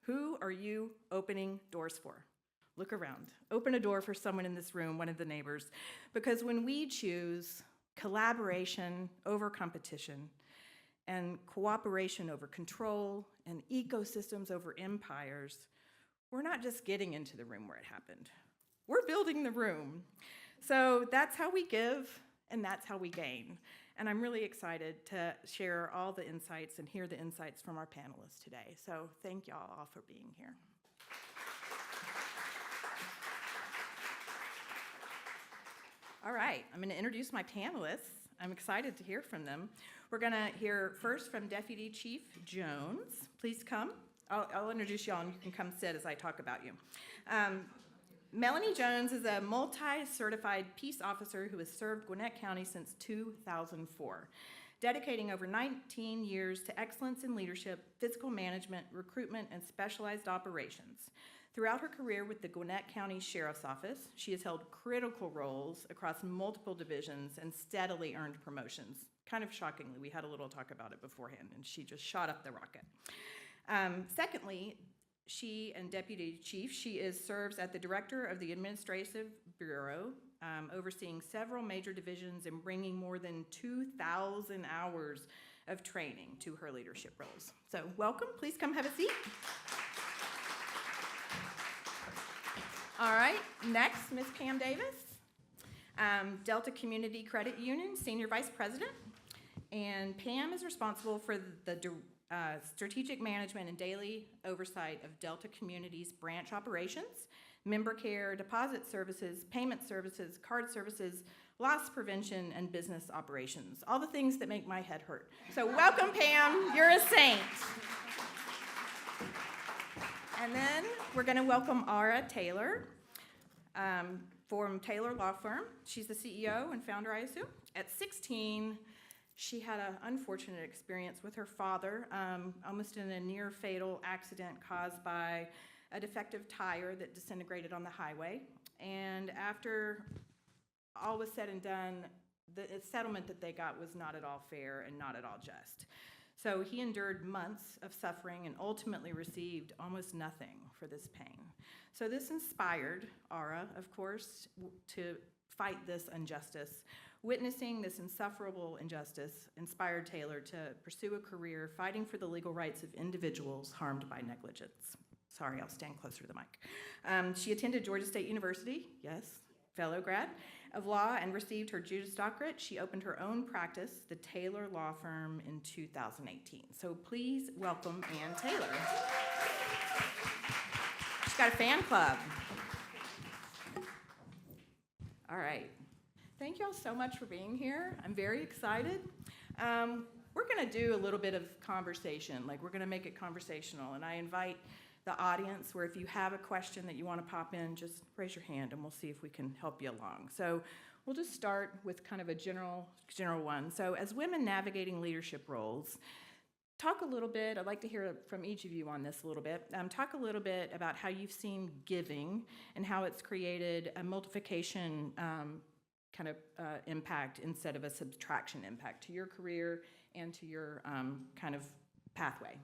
Who are you opening doors for? Look around. Open a door for someone in this room, one of the neighbors. Because when we choose collaboration over competition, and cooperation over control, and ecosystems over empires, we're not just getting into the room where it happened. We're building the room. So that's how we give, and that's how we gain. And I'm really excited to share all the insights and hear the insights from our panelists today. So thank y'all all for being here. All right, I'm going to introduce my panelists. I'm excited to hear from them. We're going to hear first from Deputy Chief Jones. Please come. I'll introduce y'all, and you can come sit as I talk about you. Melanie Jones is a multi-certified peace officer who has served Gwinnett County since 2004, dedicating over 19 years to excellence in leadership, physical management, recruitment, and specialized operations. Throughout her career with the Gwinnett County Sheriff's Office, she has held critical roles across multiple divisions and steadily earned promotions. Kind of shockingly, we had a little talk about it beforehand, and she just shot up the rocket. Secondly, she and Deputy Chief, serves as the Director of the Administrative Bureau, overseeing several major divisions and bringing more than 2,000 hours of training to her leadership roles. So welcome, please come have a seat. All right, next, Ms. Pam Davis, Delta Community Credit Union Senior Vice President. And Pam is responsible for the strategic management and daily oversight of Delta Community's branch operations, member care, deposit services, payment services, card services, loss prevention, and business operations. All the things that make my head hurt. So welcome, Pam. You're a saint. And then we're going to welcome Aura Taylor from Taylor Law Firm. She's the CEO and founder, I assume. At 16, she had an unfortunate experience with her father, almost in a near-fatal accident caused by a defective tire that disintegrated on the highway. And after all was said and done, the settlement that they got was not at all fair and not at all just. So he endured months of suffering and ultimately received almost nothing for this pain. So this inspired Aura, of course, to fight this injustice. Witnessing this insufferable injustice inspired Taylor to pursue a career fighting for the legal rights of individuals harmed by negligence. Sorry, I'll stand closer to the mic. She attended Georgia State University, yes, fellow grad, of law and received her Juris Doctorate. She opened her own practice, the Taylor Law Firm, in 2018. So please welcome Ann Taylor. She's got a fan club. All right. Thank you all so much for being here. I'm very excited. We're going to do a little bit of conversation, like we're going to make it conversational, and I invite the audience where if you have a question that you want to pop in, just raise your hand and we'll see if we can help you along. So we'll just start with kind of a general one. So as women navigating leadership roles, talk a little bit, I'd like to hear from each of you on this a little bit. Talk a little bit about how you've seen giving and how it's created a multiplication kind of impact instead of a subtraction impact to your career and to your kind of pathway.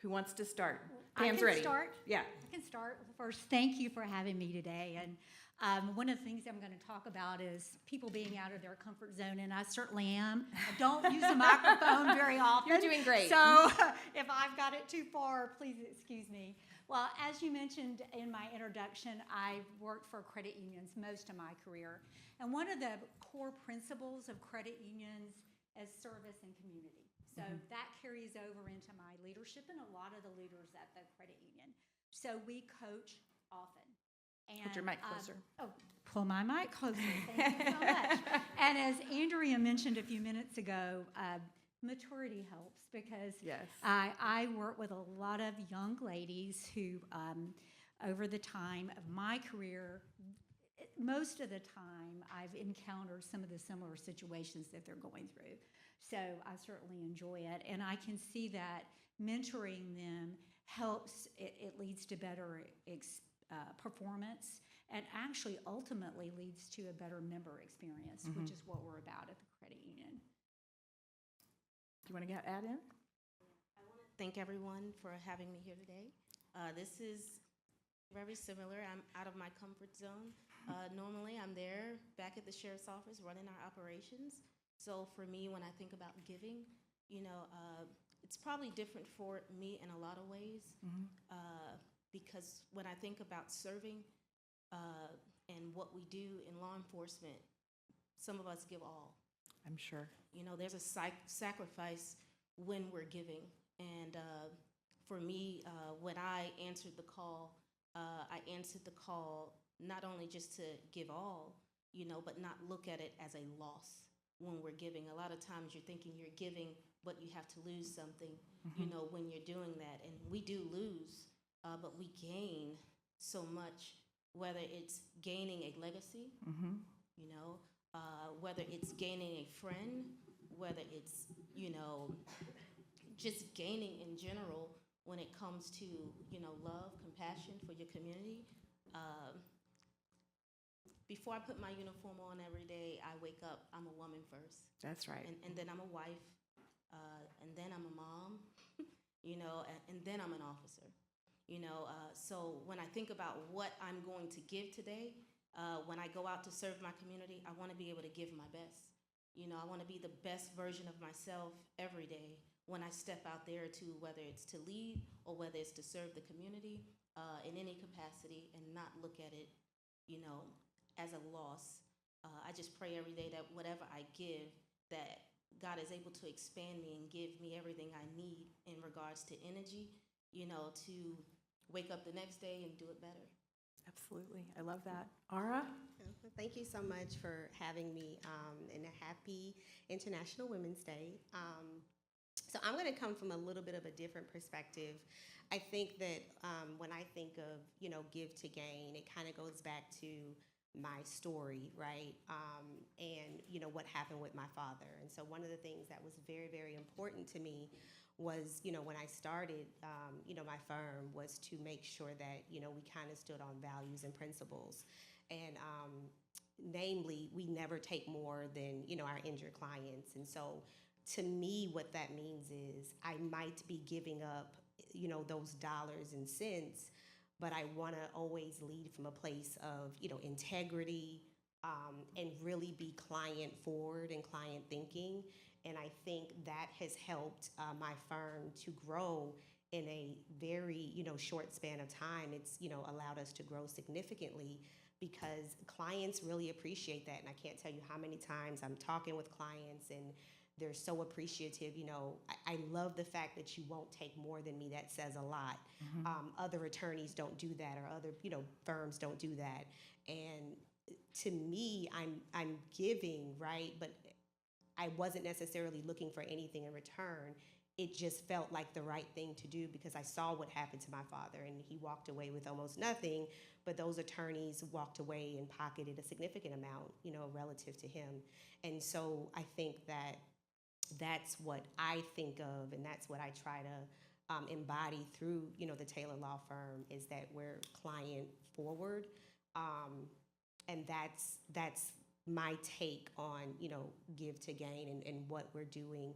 Who wants to start? Pam's ready. I can start. Yeah. I can start. First, thank you for having me today. And one of the things I'm going to talk about is people being out of their comfort zone, and I certainly am. I don't use a microphone very often. You're doing great. So if I've got it too far, please excuse me. Well, as you mentioned in my introduction, I've worked for credit unions most of my career. And one of the core principles of credit unions is service and community. So that carries over into my leadership and a lot of the leaders at the credit union. So we coach often. And, Put your mic closer. Pull my mic closer. Thank you so much. And as Andrea mentioned a few minutes ago, maturity helps because Yes. I work with a lot of young ladies who, over the time of my career, most of the time I've encountered some of the similar situations that they're going through. So I certainly enjoy it, and I can see that mentoring them helps, it leads to better performance, and actually ultimately leads to a better member experience, which is what we're about at the credit union. Do you want to add in? I want to thank everyone for having me here today. This is very similar. I'm out of my comfort zone. Normally, I'm there back at the sheriff's office running our operations. So for me, when I think about giving, it's probably different for me in a lot of ways. Because when I think about serving and what we do in law enforcement, some of us give all. I'm sure. There's a sacrifice when we're giving. And for me, when I answered the call not only just to give all, but not look at it as a loss when we're giving. A lot of times you're thinking you're giving, but you have to lose something, when you're doing that. And we do lose, but we gain so much, whether it's gaining a legacy, whether it's gaining a friend, whether it's, just gaining in general when it comes to, love, compassion for your community. Before I put my uniform on every day, I wake up, I'm a woman first. That's right. And then I'm a wife, and then I'm a mom, and then I'm an officer. So when I think about what I'm going to give today, when I go out to serve my community, I want to be able to give my best. I want to be the best version of myself every day when I step out there to, whether it's to lead or whether it's to serve the community in any capacity, and not look at it, as a loss. I just pray every day that whatever I give, that God is able to expand me and give me everything I need in regards to energy, to wake up the next day and do it better. Absolutely. I love that. Ara? Thank you so much for having me, and a happy International Women's Day. So I'm going to come from a little bit of a different perspective. I think that when I think of, give to gain, it kind of goes back to my story, right? And, what happened with my father. And so one of the things that was very, very important to me was, when I started, my firm, was to make sure that, we kind of stood on values and principles. And namely, we never take more than, our injured clients. And so to me, what that means is I might be giving up, those dollars and cents, but I want to always lead from a place of, integrity, and really be client forward and client thinking. And I think that has helped my firm to grow in a very, short span of time. It's, allowed us to grow significantly because clients really appreciate that. And I can't tell you how many times I'm talking with clients and they're so appreciative. I love the fact that you won't take more than me. That says a lot. Other attorneys don't do that, or other, firms don't do that. And to me, I'm giving, right? But I wasn't necessarily looking for anything in return. It just felt like the right thing to do because I saw what happened to my father, and he walked away with almost nothing, but those attorneys walked away and pocketed a significant amount, relative to him. And so I think that that's what I think of, and that's what I try to embody through, the Taylor Law Firm, is that we're client forward. And that's my take on, give to gain and what we're doing,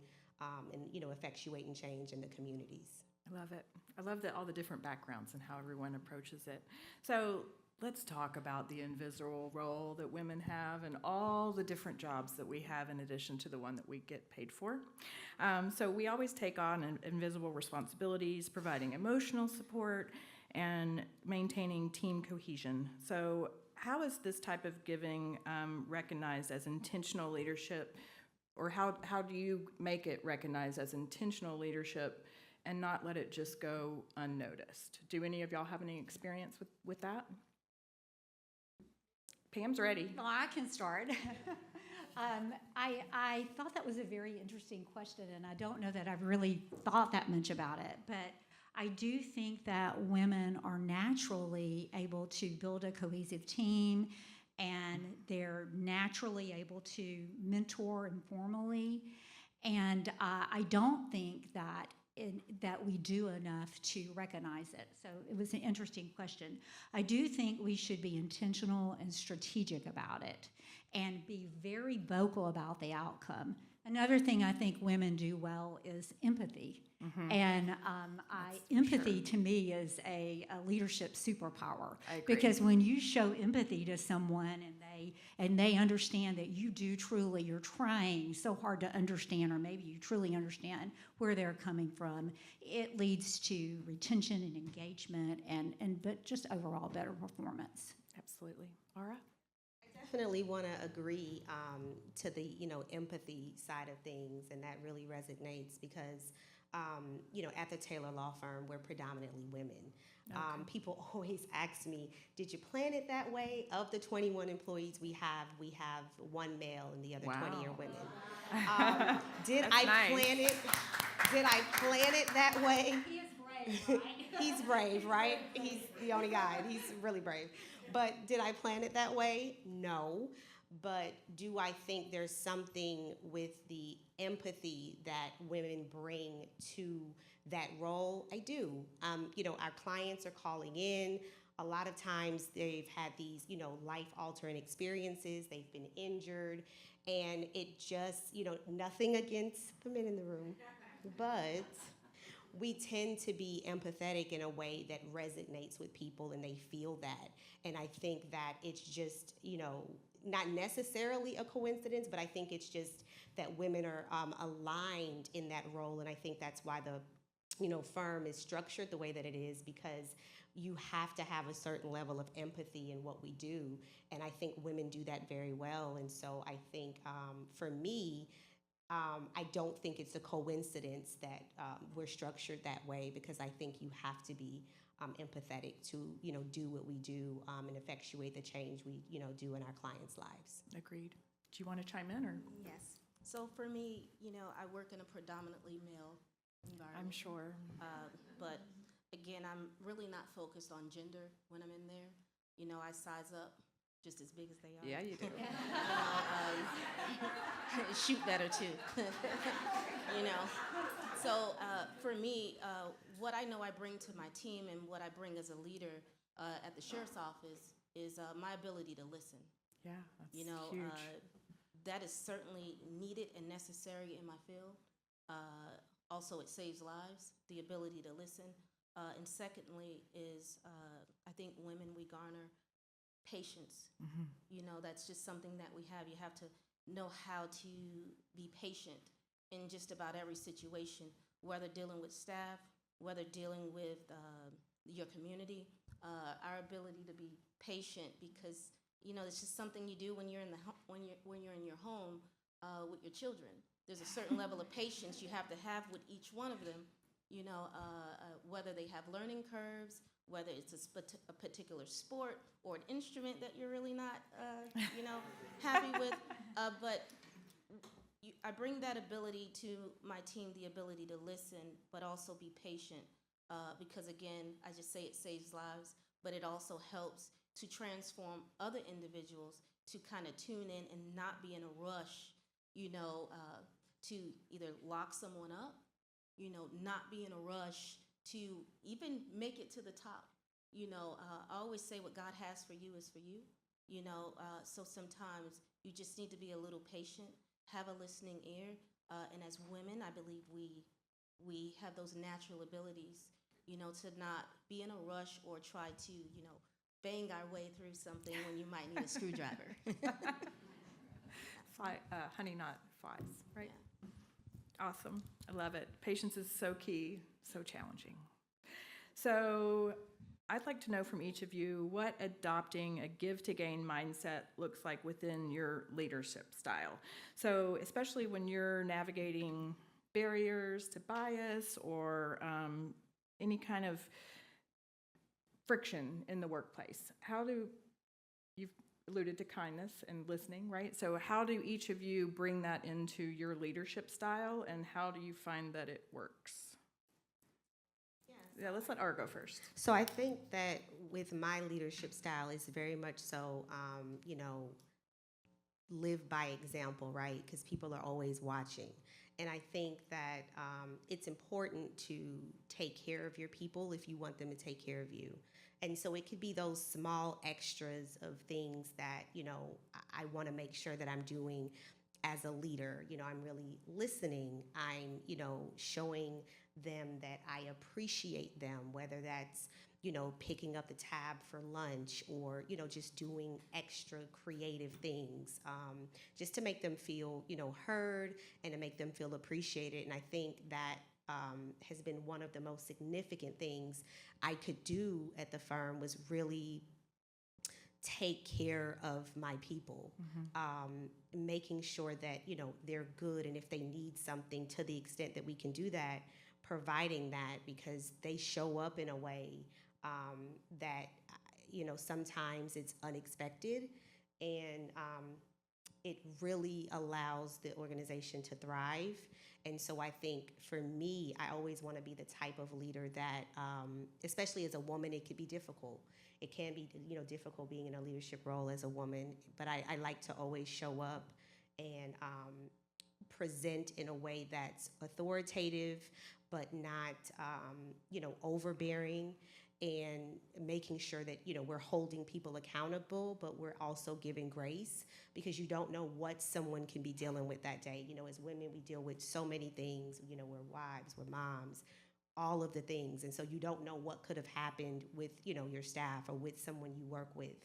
and, effectuating change in the communities. I love it. I love all the different backgrounds and how everyone approaches it. So let's talk about the invisible role that women have and all the different jobs that we have in addition to the one that we get paid for. So we always take on invisible responsibilities, providing emotional support and maintaining team cohesion. So how is this type of giving recognized as intentional leadership, or how do you make it recognized as intentional leadership and not let it just go unnoticed? Do any of y'all have any experience with that? Pam's ready. Well, I can start. I thought that was a very interesting question, and I don't know that I've really thought that much about it, but I do think that women are naturally able to build a cohesive team, and they're naturally able to mentor informally, and I don't think that we do enough to recognize it. So it was an interesting question. I do think we should be intentional and strategic about it and be very vocal about the outcome. Another thing I think women do well is empathy. And empathy to me is a leadership superpower. I agree. Because when you show empathy to someone and they understand that you're trying so hard to understand, or maybe you truly understand where they're coming from, it leads to retention and engagement but just overall better performance. Absolutely. Ara? Definitely want to agree to the empathy side of things, and that really resonates because at the Taylor Law Firm we're predominantly women. Okay. People always ask me, did you plan it that way? Of the 21 employees we have one male and the other 20 are women. Did I plan it? Did I plan it that way? He is brave, right? He's brave, right? He's the only guy. He's really brave. But did I plan it that way? No. But do I think there's something with the empathy that women bring to that role? I do. Our clients are calling in. A lot of times they've had these, life-altering experiences. They've been injured. And it just, nothing against the men in the room, but we tend to be empathetic in a way that resonates with people and they feel that. And I think that it's just, not necessarily a coincidence, but I think it's just that women are aligned in that role. And I think that's why the, firm is structured the way that it is, because you have to have a certain level of empathy in what we do. And I think women do that very well. And so I think for me, I don't think it's a coincidence that we're structured that way, because I think you have to be empathetic to, do what we do and effectuate the change we, do in our clients' lives. Agreed. Do you want to chime in, or? Yes. So for me, I work in a predominantly male environment. I'm sure. But again, I'm really not focused on gender when I'm in there. I size up just as big as they are. Yeah, you do. Shoot better too. So for me, what I know I bring to my team and what I bring as a leader at the sheriff's office is my ability to listen. Yeah, that's huge. That is certainly needed and necessary in my field. Also, it saves lives, the ability to listen. And secondly is, I think women, we garner patience. That's just something that we have. You have to know how to be patient in just about every situation, whether dealing with staff, whether dealing with your community. Our ability to be patient, because it's just something you do when you're in when you're in your home with your children. There's a certain level of patience you have to have with each one of them. Whether they have learning curves, whether it's a particular sport or an instrument that you're really not, happy with. But I bring that ability to my team, the ability to listen, but also be patient. Because again, I just say it saves lives, but it also helps to transform other individuals to kind of tune in and not be in a rush, to either lock someone up, not be in a rush to even make it to the top. I always say what God has for you is for you. So sometimes you just need to be a little patient, have a listening ear, and as women, I believe we have those natural abilities, to not be in a rush or try to, bang our way through something when you might need a screwdriver. Honey, not flies, right? Yeah. Awesome. I love it. Patience is so key, so challenging. So I'd like to know from each of you what adopting a give to gain mindset looks like within your leadership style. So especially when you're navigating barriers to bias or any kind of friction in the workplace. You've alluded to kindness and listening, right? So how do each of you bring that into your leadership style, and how do you find that it works? Yeah, let's let Ara go first. So I think that with my leadership style, it's very much so, live by example, right? Because people are always watching. And I think that it's important to take care of your people if you want them to take care of you. And so it could be those small extras of things that, I want to make sure that I'm doing as a leader. I'm really listening. I'm, showing them that I appreciate them, whether that's, picking up the tab for lunch or, just doing extra creative things, just to make them feel, heard and to make them feel appreciated. And I think that has been one of the most significant things I could do at the firm, was really take care of my people, making sure that, they're good, and if they need something, to the extent that we can do that, providing that, because they show up in a way that, sometimes it's unexpected, and it really allows the organization to thrive. And so I think for me, I always want to be the type of leader that, especially as a woman, it could be difficult. It can be, difficult being in a leadership role as a woman, but I like to always show up and present in a way that's authoritative, but not, overbearing, and making sure that, we're holding people accountable, but we're also giving grace, because you don't know what someone can be dealing with that day. As women, we deal with so many things. We're wives, we're moms, all of the things. And so you don't know what could have happened with, your staff or with someone you work with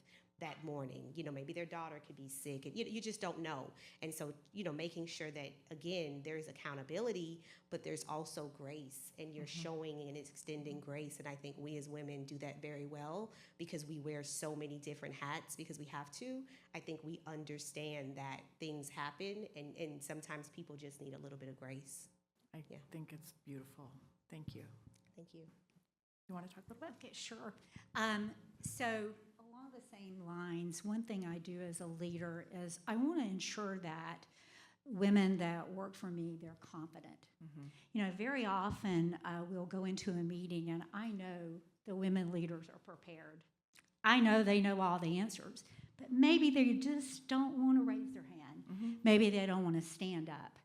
that morning. Maybe their daughter could be sick, and you just don't know. And so, making sure that, again, there's accountability, but there's also grace, and you're showing and extending grace. And I think we as women do that very well because we wear so many different hats because we have to. I think we understand that things happen, and sometimes people just need a little bit of grace. I think it's beautiful. Thank you. Thank you. You want to talk a little bit? Okay, sure. So along the same lines, one thing I do as a leader is I want to ensure that women that work for me, they're confident. Very often we'll go into a meeting and I know the women leaders are prepared. I know they know all the answers, but maybe they just don't want to raise their hand. Maybe they don't want to stand up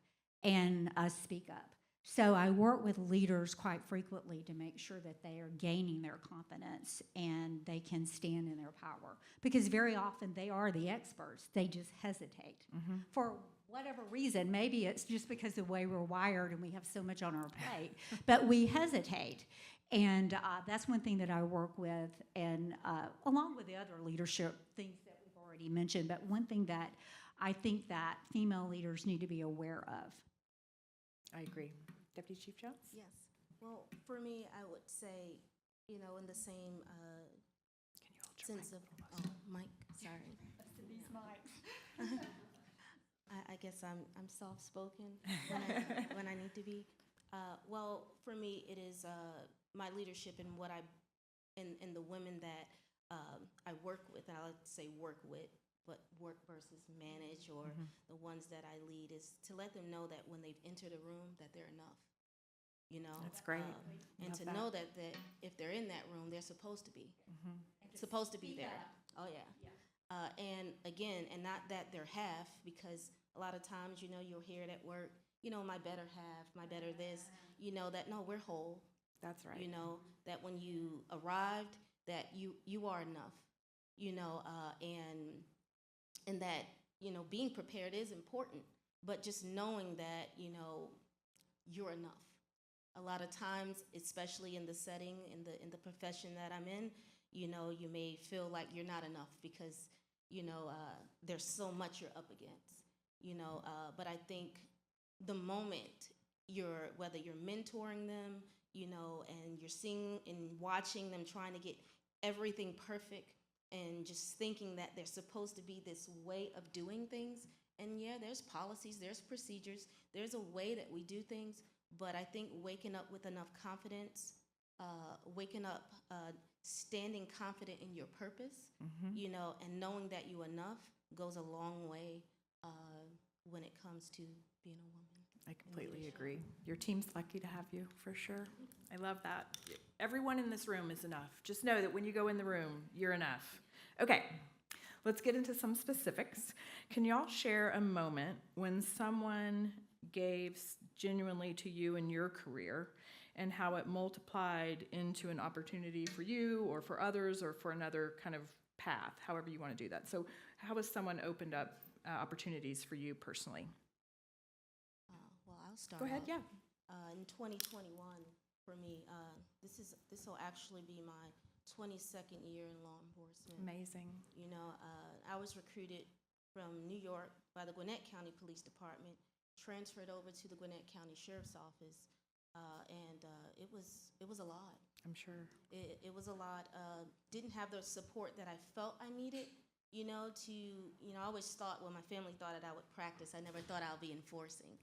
and speak up. So I work with leaders quite frequently to make sure that they are gaining their confidence and they can stand in their power. Because very often they are the experts. They just hesitate. For whatever reason, maybe it's just because of the way we're wired and we have so much on our plate, but we hesitate. And that's one thing that I work with, and along with the other leadership things that we've already mentioned, but one thing that I think that female leaders need to be aware of. I agree. Deputy Chief Jones? Yes. Well, for me, I would say, in the same Can you hold your sense of, microphone? Mike, sorry. These mics. I guess I'm soft-spoken when I need to be. Well, for me, it is my leadership and what and the women that I work with, and I like to say work with, but work versus manage, or the ones that I lead, is to let them know that when they've entered a room that they're enough. That's great. And to know that if they're in that room, they're supposed to be. Supposed to be there. Oh, yeah. And again, and not that they're half, because a lot of times, you'll hear it at work, my better half, my better this, that no, we're whole. That's right. That when you arrived, that you are enough, and that, being prepared is important, but just knowing that, you're enough. A lot of times, especially in the setting, in the profession that I'm in, you may feel like you're not enough because, there's so much you're up against, but I think the moment whether you're mentoring them, and you're seeing and watching them trying to get everything perfect and just thinking that they're supposed to be this way of doing things. And yeah, there's policies, there's procedures, there's a way that we do things, but I think waking up with enough confidence, waking up, standing confident in your purpose, and knowing that you're enough goes a long way when it comes to being a woman. I completely agree. Your team's lucky to have you, for sure. I love that. Everyone in this room is enough. Just know that when you go in the room, you're enough. Okay, let's get into some specifics. Can y'all share a moment when someone gave genuinely to you in your career and how it multiplied into an opportunity for you or for others or for another kind of path, however you want to do that? So how has someone opened up opportunities for you personally? Well, I'll start. Go ahead, off. yeah. In 2021, for me, this will actually be my 22nd year in law enforcement. Amazing. I was recruited from New York by the Gwinnett County Police Department, transferred over to the Gwinnett County Sheriff's Office, and it was a lot. I'm sure. It was a lot. Didn't have the support that I felt I needed. I always thought, well, my family thought that I would practice. I never thought I would be enforcing.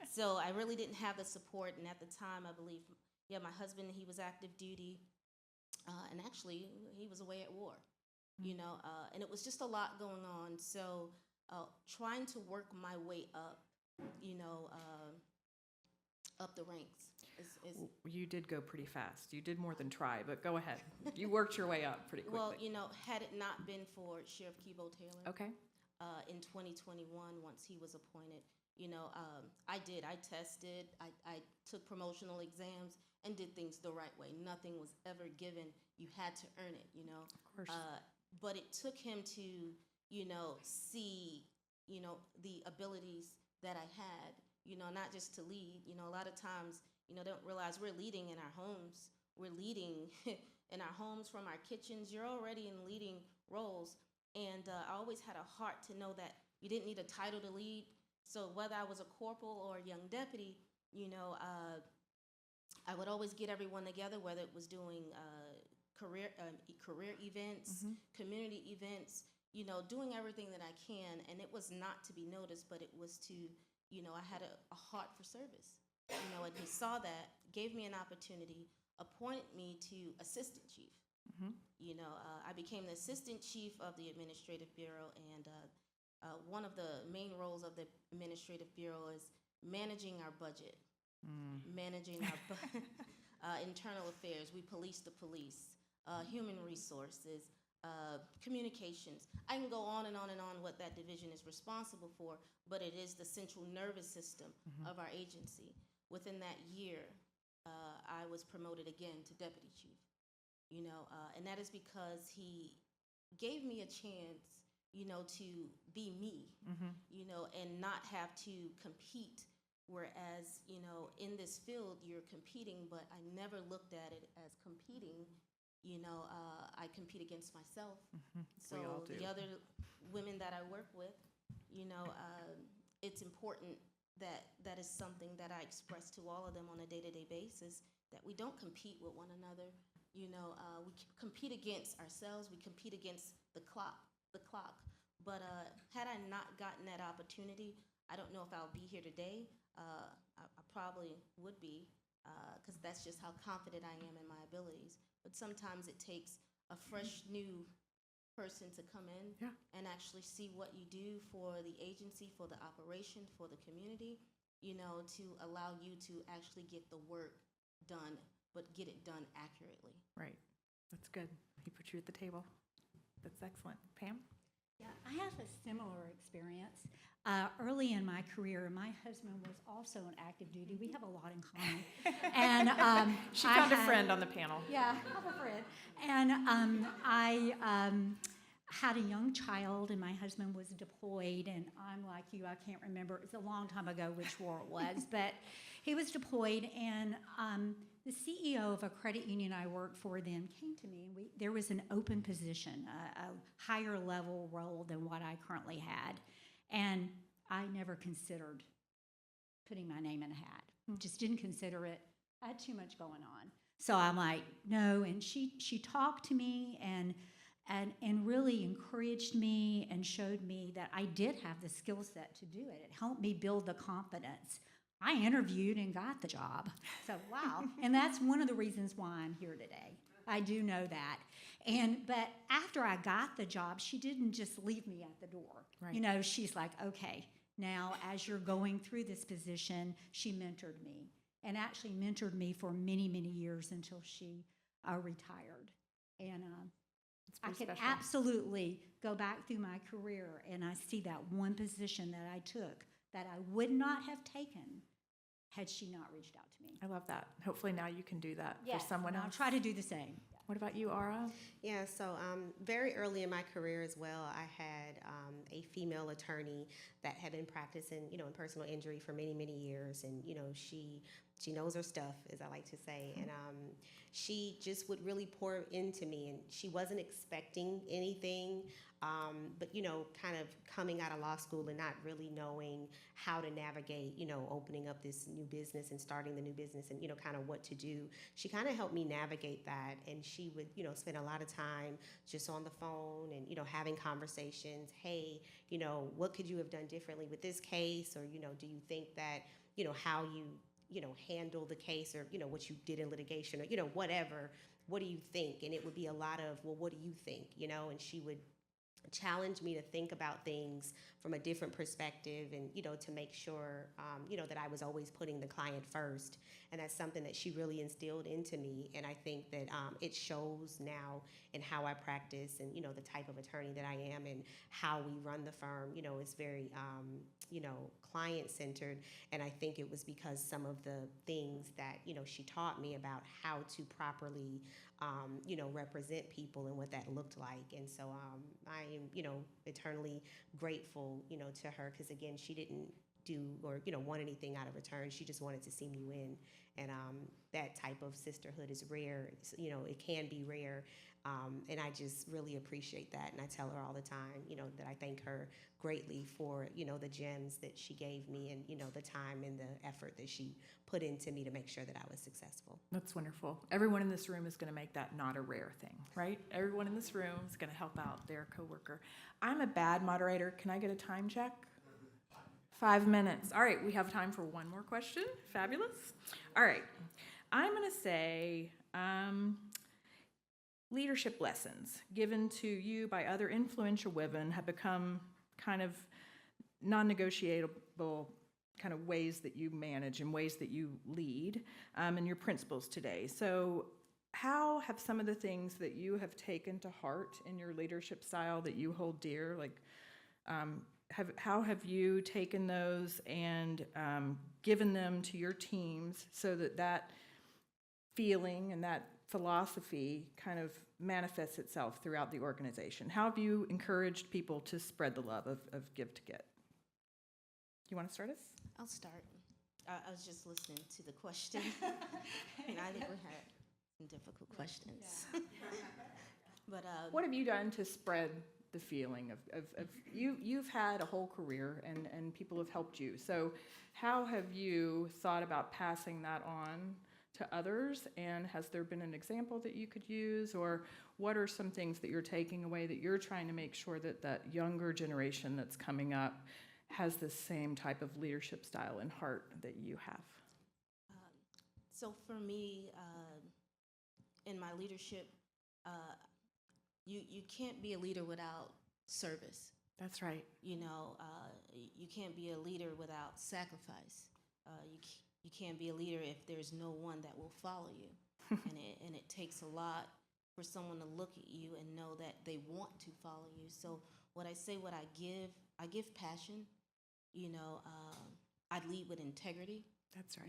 So I really didn't have the support. And at the time, I believe, my husband, he was active duty. And actually, he was away at war, and it was just a lot going on. So trying to work my way up, up the ranks. You did go pretty fast. You did more than try, but go ahead. You worked your way up pretty quickly. Well, had it not been for Sheriff Kibo Taylor, Okay. In 2021, once he was appointed, I tested, I took promotional exams and did things the right way. Nothing was ever given. You had to earn it, Of course. But it took him to, see, the abilities that I had, not just to lead. A lot of times, don't realize we're leading in our homes. We're leading in our homes from our kitchens. You're already in leading roles. And I always had a heart to know that you didn't need a title to lead. So whether I was a corporal or a young deputy, I would always get everyone together, whether it was doing career events, community events, doing everything that I can. And it was not to be noticed, but it was to, I had a heart for service. And he saw that, gave me an opportunity, appointed me to assistant chief. I became the assistant chief of the administrative bureau, and one of the main roles of the administrative bureau is managing our budget, managing our internal affairs. We police the police, human resources, communications. I can go on and on and on what that division is responsible for, but it is the central nervous system of our agency. Within that year, I was promoted again to deputy chief. And that is because he gave me a chance, to be me, and not have to compete. Whereas, in this field, you're competing, but I never looked at it as competing. I compete against myself. So We all do. the other women that I work with, it's important that is something that I express to all of them on a day-to-day basis, that we don't compete with one another. We compete against ourselves. We compete against the clock. But had I not gotten that opportunity, I don't know if I'll be here today. I probably would be, because that's just how confident I am in my abilities. But sometimes it takes a fresh new person to come in and actually see what you do for the agency, for the operation, for the community, to allow you to actually get the work done, but get it done accurately. Right. That's good. He put you at the table. That's excellent. Pam? Yeah, I have a similar experience. Early in my career, my husband was also on active duty. We have a lot in common. And She found a friend on the panel. Yeah, I have a friend. And I had a young child, and my husband was deployed. And I'm like you, I can't remember. It's a long time ago which war it was, but he was deployed. And the CEO of a credit union I worked for then came to me, and there was an open position, a higher level role than what I currently had. And I never considered putting my name in a hat. Just didn't consider it. I had too much going on. So I'm like, no. And she talked to me and really encouraged me and showed me that I did have the skill set to do it. It helped me build the confidence. I interviewed and got the job. So, wow. And that's one of the reasons why I'm here today. I do know that. But after I got the job, she didn't just leave me at the door. Right. She's like, okay, now as you're going through this position, she mentored me and actually mentored me for many, many years until she retired. And I could special. absolutely go back through my career and I see that one position that I took that I would not have taken had she not reached out to me. I love that. Hopefully now you can do that for someone and I'll else. try to do the same. What about you, Ara? Yeah, so very early in my career as well, I had a female attorney that had been practicing, in personal injury for many, many years. And, she knows her stuff, as I like to say. And she just would really pour into me. And she wasn't expecting anything, but, kind of coming out of law school and not really knowing how to navigate, opening up this new business and starting the new business and, kind of what to do. She kind of helped me navigate that. And she would, spend a lot of time just on the phone and, having conversations. Hey, what could you have done differently with this case? Or, do you think that, how you handle the case or, what you did in litigation or, whatever, what do you think? And it would be a lot of, well, what do you think? And she would challenge me to think about things from a different perspective and, to make sure, that I was always putting the client first. And that's something that she really instilled into me. And I think that it shows now in how I practice and, the type of attorney that I am and how we run the firm, it's very, client-centered. And I think it was because some of the things that, she taught me about how to properly, represent people and what that looked like. And so I am, eternally grateful, to her because, again, she didn't do or want anything out of return. She just wanted to see me win, and that type of sisterhood is rare. It can be rare, and I just really appreciate that. And I tell her all the time, that I thank her greatly for the gems that she gave me, and the time and the effort that she put into me to make sure that I was successful. That's wonderful. Everyone in this room is going to make that not a rare thing, right? Everyone in this room is going to help out their coworker. I'm a bad moderator. Can I get a time check? 5 minutes. All right, we have time for one more question. Fabulous. All right, I'm going to say leadership lessons given to you by other influential women have become kind of non-negotiable kind of ways that you manage and ways that you lead, and your principles today. So how have some of the things that you have taken to heart in your leadership style that you hold dear, like how have you taken those and given them to your teams so that feeling and that philosophy kind of manifests itself throughout the organization? How have you encouraged people to spread the love of Give to Get? You want to start us? I'll start. I was just listening to the question, and I think we had some difficult questions. But what have you done to spread the feeling of you've had a whole career and people have helped you. So how have you thought about passing that on to others, and has there been an example that you could use, or what are some things that you're taking away that you're trying to make sure that that younger generation that's coming up has the same type of leadership style and heart that you have? So for me, in my leadership, you can't be a leader without service. That's right. You can't be a leader without sacrifice. You can't be a leader if there's no one that will follow you. and it takes a lot for someone to look at you and know that they want to follow you. So what I give passion. I lead with integrity. That's right.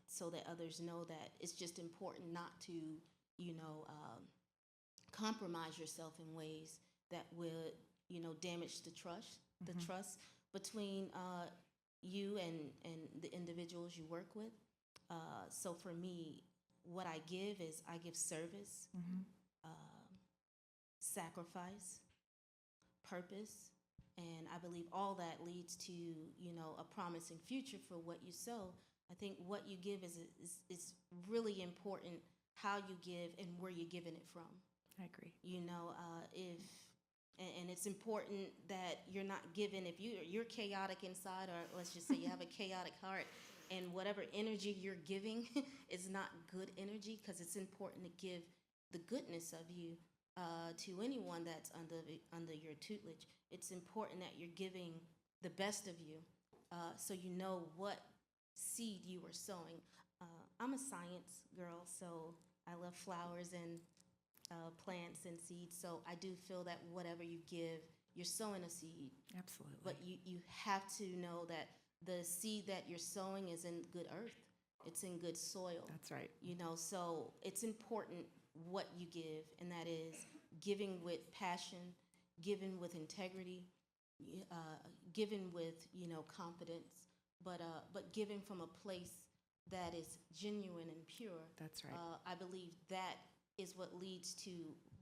So that others know that it's just important not to, compromise yourself in ways that would, damage the trust between you and the individuals you work with. So for me, what I give service, sacrifice, purpose, and I believe all that leads to, a promising future for what you sow. I think what you give is really important, how you give and where you're giving it from. I agree. And it's important that you're not giving, if you're chaotic inside, or let's just say you have a chaotic heart, and whatever energy you're giving is not good energy, because it's important to give the goodness of you to anyone that's under your tutelage. It's important that you're giving the best of you, so you know what seed you are sowing. I'm a science girl, so I love flowers and plants and seeds. So I do feel that whatever you give, you're sowing a seed. Absolutely. But you have to know that the seed that you're sowing is in good earth. It's in good soil. That's right. So it's important what you give, and that is giving with passion, giving with integrity, giving with confidence, but giving from a place that is genuine and pure. That's right. I believe that is what leads to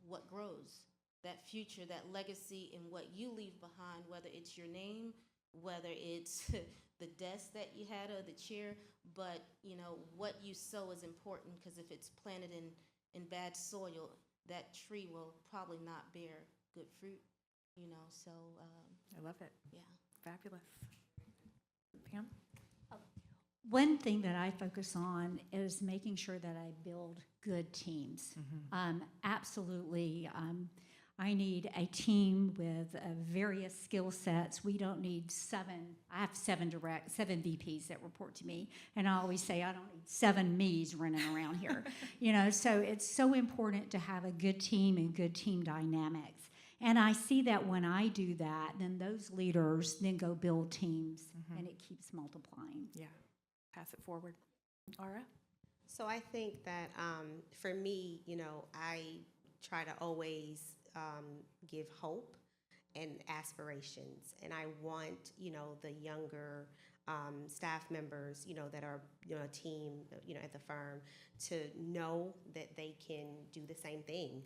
what grows, that future, that legacy, and what you leave behind, whether it's your name, whether it's the desk that you had or the chair, but what you sow is important, because if it's planted in bad soil, that tree will probably not bear good fruit, so. I love it. Yeah. Fabulous. Pam? One thing that I focus on is making sure that I build good teams. Absolutely. I need a team with various skill sets. We don't need I have seven VPs that report to me, and I always say I don't need 7 me's running around here. So it's so important to have a good team and good team dynamics. And I see that when I do that, then those leaders then go build teams, and it keeps multiplying. Yeah. Pass it forward. Aura? So I think that for me, I try to always give hope and aspirations. And I want, the younger staff members, that are, a team, at the firm to know that they can do the same thing.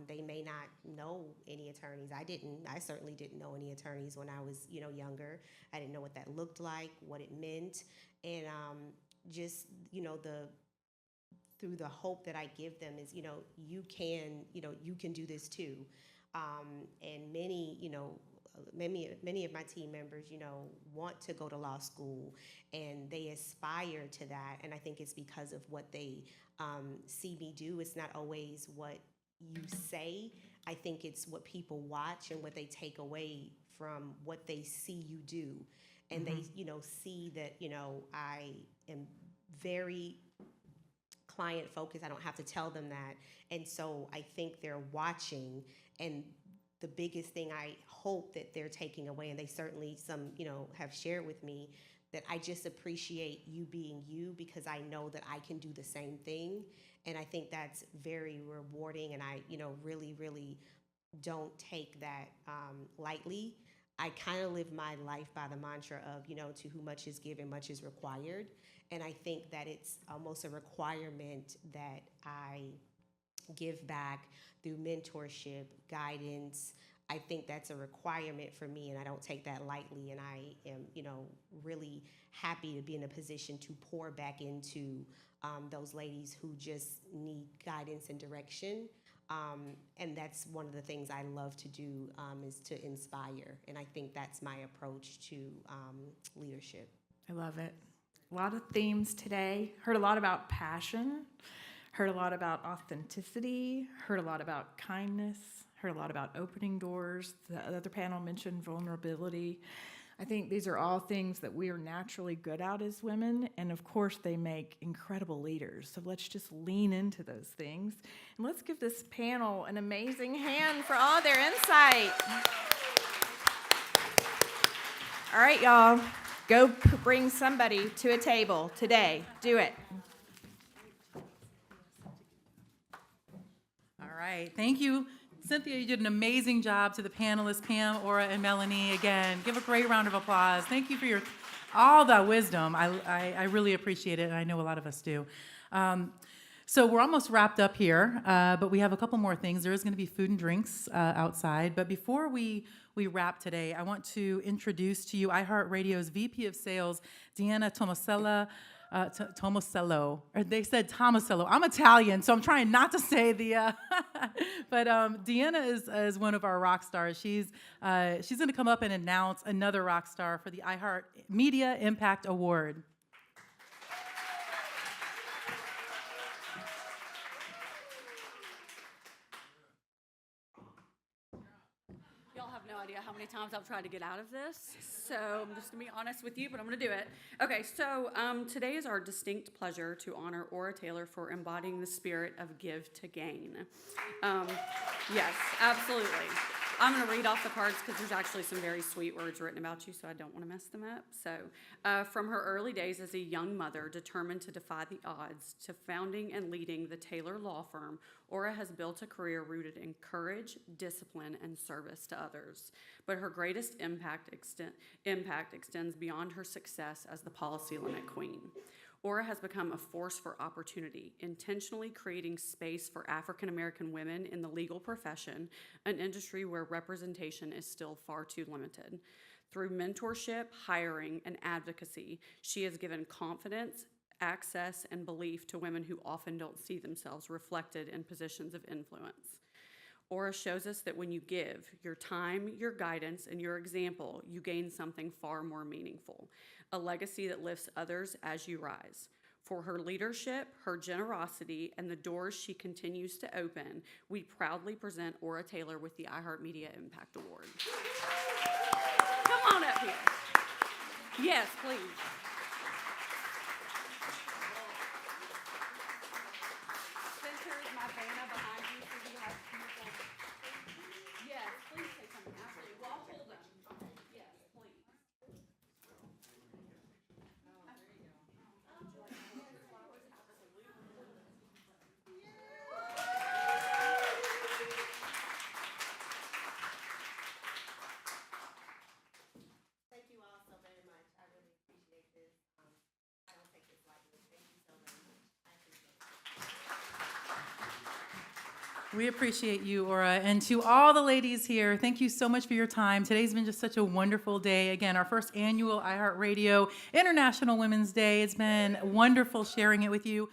They may not know any attorneys. I certainly didn't know any attorneys when I was, younger. I didn't know what that looked like, what it meant. And just, through the hope that I give them is, you can do this too. And many of my team members, want to go to law school and they aspire to that. And I think it's because of what they see me do. It's not always what you say. I think it's what people watch and what they take away from what they see you do. And they, see that, I am very client focused. I don't have to tell them that. And so I think they're watching, and the biggest thing I hope that they're taking away, and they certainly some, have shared with me, that I just appreciate you being you because I know that I can do the same thing. And I think that's very rewarding, and I, really, really don't take that lightly. I kind of live my life by the mantra of, to whom much is given, much is required. And I think that it's almost a requirement that I give back through mentorship, guidance. I think that's a requirement for me, and I don't take that lightly. And I am, really happy to be in a position to pour back into those ladies who just need guidance and direction. And that's one of the things I love to do, is to inspire. And I think that's my approach to leadership. I love it. A lot of themes today. Heard a lot about passion, heard a lot about authenticity, heard a lot about kindness, heard a lot about opening doors. The other panel mentioned vulnerability. I think these are all things that we are naturally good at as women, and of course they make incredible leaders. So let's just lean into those things, and let's give this panel an amazing hand for all their insight. All right, y'all. Go bring somebody to a table today. Do it. All right, thank you. Cynthia, you did an amazing job. To the panelists, Pam, Aura, and Melanie, again, give a great round of applause. Thank you for all that wisdom. I really appreciate it, and I know a lot of us do. So we're almost wrapped up here, but we have a couple more things. There is going to be food and drinks outside. But before we wrap today, I want to introduce to you iHeartRadio's VP of Sales, Deanna Tomasello. Or they said Tomasello. I'm Italian, so I'm trying not to say the. But Deanna is one of our rock stars. She's going to come up and announce another rock star for the iHeart Media Impact Award. Y'all have no idea how many times I've tried to get out of this, so I'm just going to be honest with you, but I'm going to do it. Okay, so today is our distinct pleasure to honor Aura Taylor for embodying the spirit of give to gain. Yes, absolutely. I'm going to read off the cards because there's actually some very sweet words written about you, so I don't want to mess them up. So, from her early days as a young mother determined to defy the odds to founding and leading the Taylor Law Firm, Aura has built a career rooted in courage, discipline, and service to others. But her greatest impact extends beyond her success as the policy limit queen. Aura has become a force for opportunity, intentionally creating space for African American women in the legal profession, an industry where representation is still far too limited. Through mentorship, hiring, and advocacy, she has given confidence, access, and belief to women who often don't see themselves reflected in positions of influence. Aura shows us that when you give your time, your guidance, and your example, you gain something far more meaningful, a legacy that lifts others as you rise. For her leadership, her generosity, and the doors she continues to open, we proudly present Aura Taylor with the iHeartMedia Impact Award. Come on up here. Yes, please. Spencer is my banner behind you, so you have people. Yes, please say something. Absolutely. Well, hold them. Yes, please. We appreciate you, Aura. And to all the ladies here, thank you so much for your time. Today's been just such a wonderful day. Again, our first annual iHeartRadio International Women's Day. It's been wonderful sharing it with you.